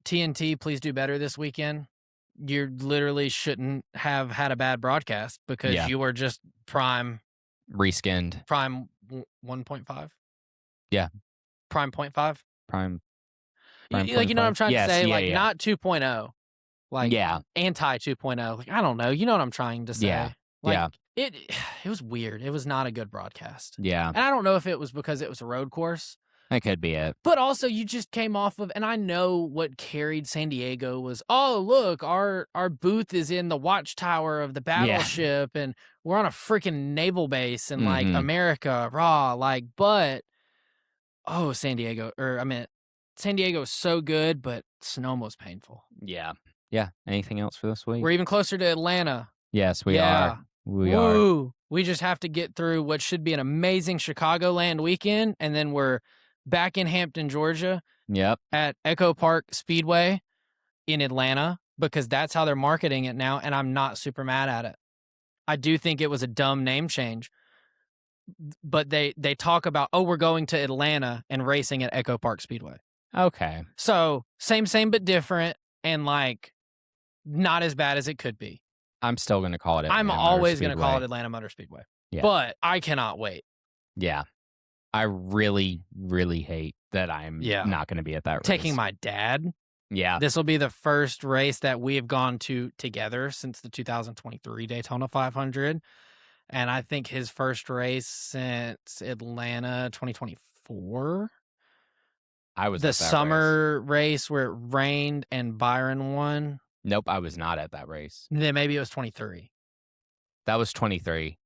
B: TNT, please do better this weekend. You literally shouldn't have had a bad broadcast because
A: Yeah.
B: you were just prime
A: Reskinned.
B: Prime 1.5.
A: Yeah.
B: Prime 0.5.
A: Prime.
B: Like, you know what I'm trying to say?
A: Yeah,
B: like,
A: yeah.
B: not 2.0. Like,
A: Yeah.
B: anti 2.0. Like, I don't know. You know what I'm trying to say?
A: Yeah.
B: Like,
A: Yeah.
B: It was weird. It was not a good broadcast.
A: Yeah.
B: And I don't know if it was because it was a road course.
A: That could be it.
B: But also, you just came off of, and I know what carried San Diego was, oh, look, our booth is in the watchtower of the battleship, and we're on a freaking naval base in, like, America, raw, like, but, oh, San Diego is so good, but Sonoma was painful.
A: Yeah. Yeah. Anything else for this week?
B: We're even closer to Atlanta.
A: Yes, we are. We
B: Woo.
A: are.
B: We just have to get through what should be an amazing Chicagoland weekend, and then we're back in Hampton, Georgia.
A: Yep.
B: At Echo Park Speedway in Atlanta because that's how they're marketing it now, and I'm not super mad at it. I do think it was a dumb name change, but they talk about, oh, we're going to Atlanta and racing at Echo Park Speedway.
A: Okay.
B: So same but different, and like not as bad as it could be.
A: I'm still going to call it Atlanta
B: I'm always going to call it Atlanta Motor Speedway.
A: Yeah.
B: But I cannot wait.
A: Yeah. I really, really hate that I'm not going to be at that race.
B: Taking my dad.
A: Yeah.
B: This will be the first race that we have gone to together since the 2023 Daytona 500. And I think his first race since Atlanta 2024.
A: I was
B: the
A: at that
B: summer race where it rained and Byron won.
A: Nope, I was not at that race.
B: Then maybe it was 23.
A: That was 23.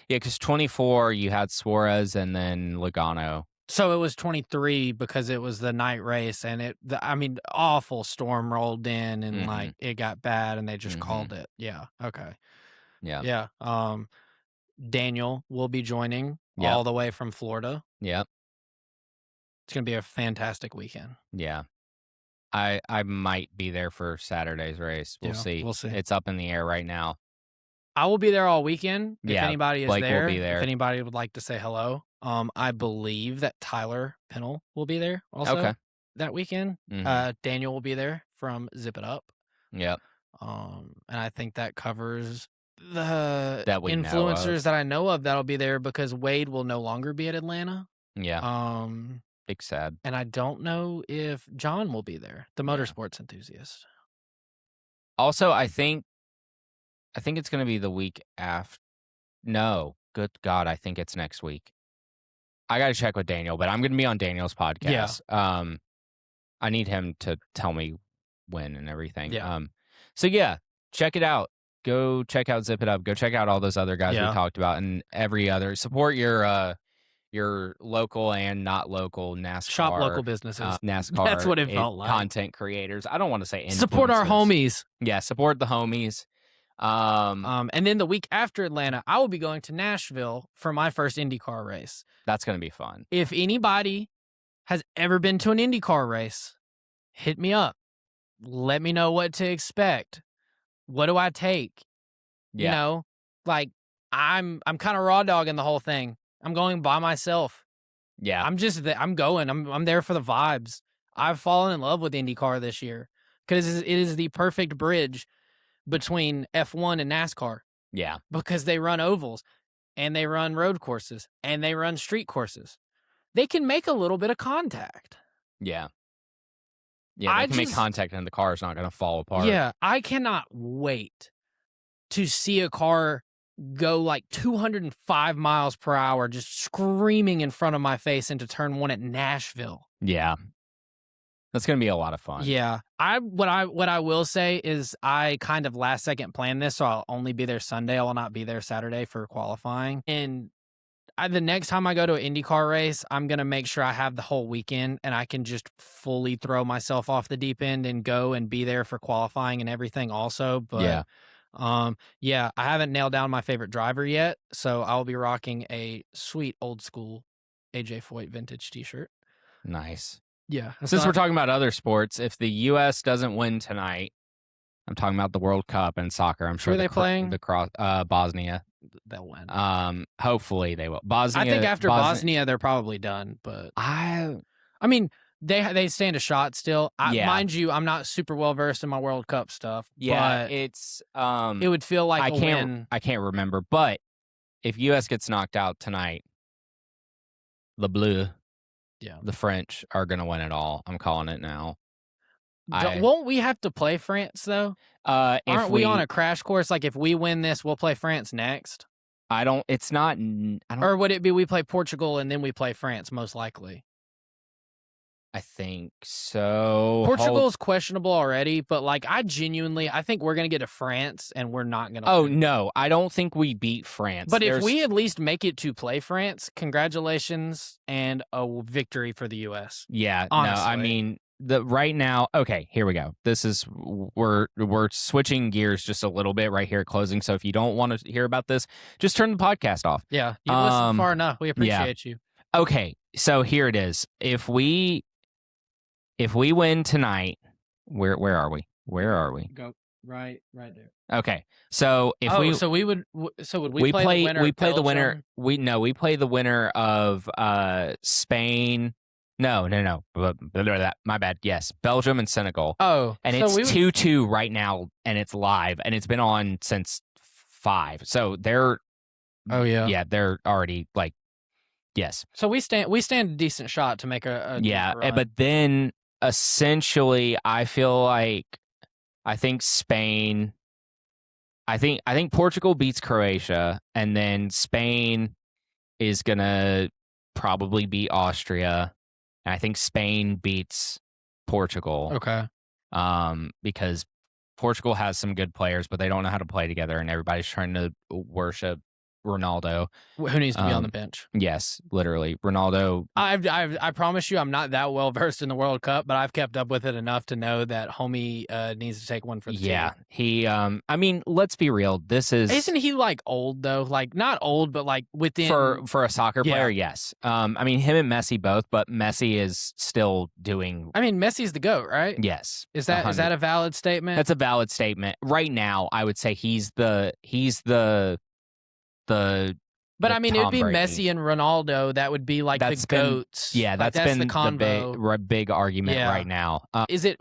A: Yeah, because 24 you had Suarez and then Logano.
B: So it was 23 because it was the night race, and awful storm rolled in, and like it got bad, and they just called it. Yeah. Okay.
A: Yeah.
B: Yeah. Daniel will be joining all the way from Florida.
A: Yep.
B: It's gonna be a fantastic weekend.
A: Yeah. I might be there for Saturday's race. We'll see.
B: We'll see.
A: It's up in the air right now.
B: I will be there all weekend. If anybody is
A: Blake
B: there,
A: will be there.
B: If anybody would like to say hello, I believe that Tyler Pennell will be there also that weekend. Daniel will be there from Zip It Up.
A: Yep.
B: And I think that covers the
A: that
B: influencers that I know of that'll be there because Wade will no longer be at Atlanta.
A: Yeah. Big sad.
B: And I don't know if John will be there, the motorsports enthusiast.
A: Also, I think it's going to be the week after. No, good God, I think it's next week. I got to check with Daniel, but I'm going to be on Daniel's podcast.
B: Yeah.
A: I need him to tell me win and everything.
B: Yeah.
A: So yeah, check it out. Go check out Zip It Up. Go check out all those other guys we talked about and every other. Support your local and not local NASCAR.
B: Shop local businesses.
A: NASCAR.
B: That's what it felt like.
A: Content creators. I don't want to say influencers.
B: Support our homies.
A: Yeah, support the homies.
B: And then the week after Atlanta, I will be going to Nashville for my first IndyCar race.
A: That's going to be fun.
B: If anybody has ever been to an IndyCar race, hit me up. Let me know what to expect. What do I take?
A: Yeah.
B: You know, like I'm kind of raw dogging the whole thing. I'm going by myself.
A: Yeah.
B: I'm going. I'm there for the vibes. I've fallen in love with IndyCar this year because it is the perfect bridge between F1 and NASCAR.
A: Yeah.
B: Because they run ovals and they run road courses and they run street courses. They can make a little bit of contact.
A: Yeah. Yeah, they can make contact and the car is not going to fall apart.
B: Yeah, I cannot wait to see a car go like 205 miles per hour just screaming in front of my face into turn 1 at Nashville.
A: Yeah. That's going to be a lot of fun.
B: Yeah. What I will say is I kind of last second planned this, so I'll only be there Sunday. I will not be there Saturday for qualifying. And the next time I go to an IndyCar race, I'm going to make sure I have the whole weekend and I can just fully throw myself off the deep end and go and be there for qualifying and everything also. But yeah, I haven't nailed down my favorite driver yet, so I'll be rocking a sweet old school AJ Foyt vintage t-shirt.
A: Nice.
B: Yeah.
A: Since we're talking about other sports, if the U.S. doesn't win tonight, I'm talking about the World Cup and soccer. I'm sure
B: they're playing
A: Bosnia.
B: They'll win.
A: Hopefully they will. Bosnia.
B: I think after Bosnia, they're probably done. But I mean, they stand a shot still. Mind you, I'm not super well versed in my World Cup stuff.
A: Yeah,
B: but
A: it's
B: it would feel like a win.
A: I can't remember, but if U.S. gets knocked out tonight, Le Bleu, the French are going to win it all. I'm calling it now.
B: Won't we have to play France though? Aren't we on a crash course? Like if we win this, we'll play France next.
A: It's not.
B: Or would it be we play Portugal and then we play France? Most likely.
A: I think so.
B: Portugal's questionable already, but like I think we're gonna get to France and we're not gonna.
A: Oh no, I don't think we beat France.
B: But if we at least make it to play France, congratulations and a victory for the U.S.
A: Yeah,
B: honestly.
A: No, I mean right now. Okay, here we go. This is we're switching gears just a little bit right here at closing. So if you don't want to hear about this, just turn the podcast off.
B: Yeah, you listened far enough. We appreciate you.
A: Okay, so here it is. If we win tonight, where are we? Where are we?
B: Go right there.
A: Okay, so if
B: would we play the winner?
A: We play the winner. We play the winner of Spain. No. My bad. Yes, Belgium and Senegal.
B: Oh,
A: and it's 2-2 right now, and it's live, and it's been on since 5. So they're.
B: Oh yeah.
A: Yeah, they're already like. Yes.
B: So we stand a decent shot to make a run.
A: But then essentially, I feel like I think Spain. I think Portugal beats Croatia, and then Spain is gonna probably beat Austria, and I think Spain beats Portugal.
B: Okay.
A: Because Portugal has some good players, but they don't know how to play together, and everybody's trying to worship Ronaldo,
B: who needs to be on the bench.
A: Yes, literally, Ronaldo.
B: I promise you, I'm not that well versed in the World Cup, but I've kept up with it enough to know that homie needs to take one for the team.
A: Yeah, he. I mean, let's be real.
B: Isn't he like old though? Like not old, but like within
A: for a soccer player. Yes. I mean, him and Messi both, but Messi is still doing.
B: I mean, Messi's the GOAT, right?
A: Yes.
B: Is that a valid statement?
A: That's a valid statement. Right now, I would say he's the.
B: But I mean, it'd be Messi and Ronaldo. That would be like the GOATs.
A: Yeah, that's been the combo. Big argument right now.
B: Is it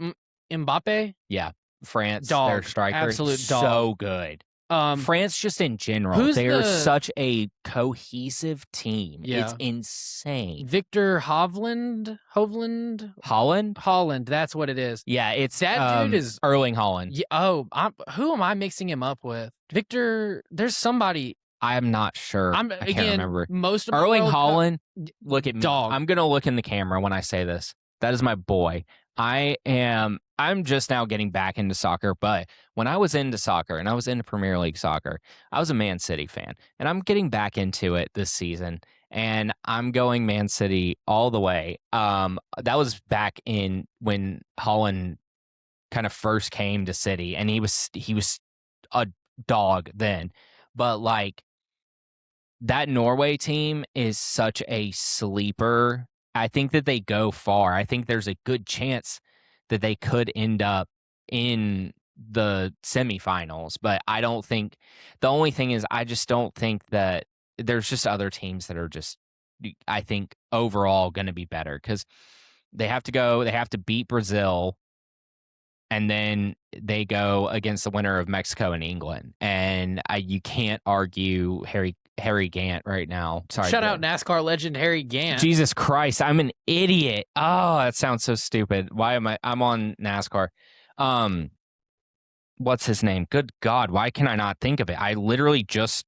B: Mbappe?
A: Yeah, France,
B: dog.
A: Their striker,
B: absolute dog.
A: So good. France, just in general, they're such a cohesive team.
B: Yeah.
A: It's insane.
B: Victor Hovland. Holland. That's what it is.
A: Yeah, it's
B: that dude is
A: Erling Haaland.
B: Yeah, who am I mixing him up with? Victor. There's somebody.
A: I'm not sure. I can't remember.
B: Most of
A: Erling Haaland. Look at me.
B: Dog.
A: I'm gonna look in the camera when I say this. That is my boy. I I'm just now getting back into soccer, but when I was into soccer and I was into Premier League soccer, I was a Man City fan, and I'm getting back into it this season, and I'm going Man City all the way. That was back in when Holland kind of first came to City, and he was a dog then, but like that Norway team is such a sleeper. I think that they go far. I think there's a good chance that they could end up in the semifinals, but I don't think the only thing is I just don't think that there's just other teams that are just I think overall going to be better cuz they have to beat Brazil and then they go against the winner of Mexico and England. And you can't argue Harry Gant right now. Sorry.
B: Shout out NASCAR legend Harry Gant.
A: Jesus Christ, I'm an idiot. Oh, that sounds so stupid. Why am I'm on NASCAR. What's his name? Good God, why can I not think of it? I literally just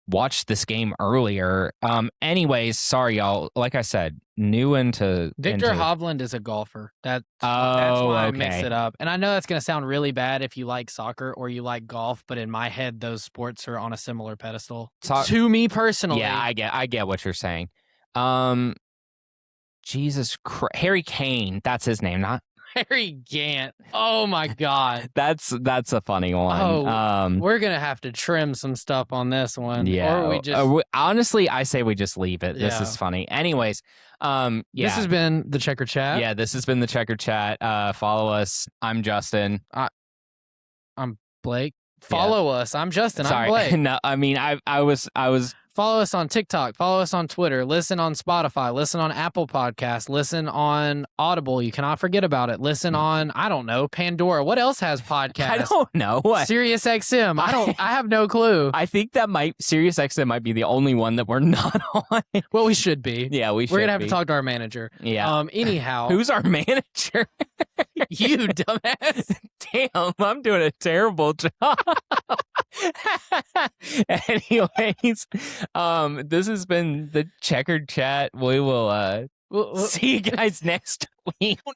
A: watched this game earlier. Anyways, sorry y'all. Like I said, new into
B: Victor Hovland is a golfer. That's why I mixed it up. And I know that's going to sound really bad if you like soccer or you like golf, but in my head, those sports are on a similar pedestal. To me personally.
A: Yeah, I get what you're saying. Jesus Christ. Harry Kane, that's his name, not
B: Harry Gant. Oh my God.
A: That's a funny one.
B: Oh, we're gonna have to trim some stuff on this one.
A: Yeah.
B: Or we just
A: honestly, I say we just leave it. This is funny. Anyways, yeah.
B: This has been the Checker Chat.
A: Yeah, this has been the Checker Chat. Follow us. I'm Justin.
B: I'm Blake. Follow us. I'm Justin.
A: Sorry.
B: I'm Blake.
A: No, I mean I was
B: Follow us on TikTok. Follow us on Twitter. Listen on Spotify. Listen on Apple Podcasts. Listen on Audible. You cannot forget about it. Listen on, I don't know, Pandora. What else has podcasts?
A: I don't know.
B: Sirius XM. I have no clue.
A: I think that Sirius XM might be the only one that we're not on.
B: Well, we should be.
A: Yeah, we should.
B: We're going to have to talk to our manager.
A: Yeah.
B: Anyhow.
A: Who's our manager?
B: You, dumbass.
A: Damn, I'm doing a terrible job. Anyways, this has been the Checkered Chat. We will see you guys next week.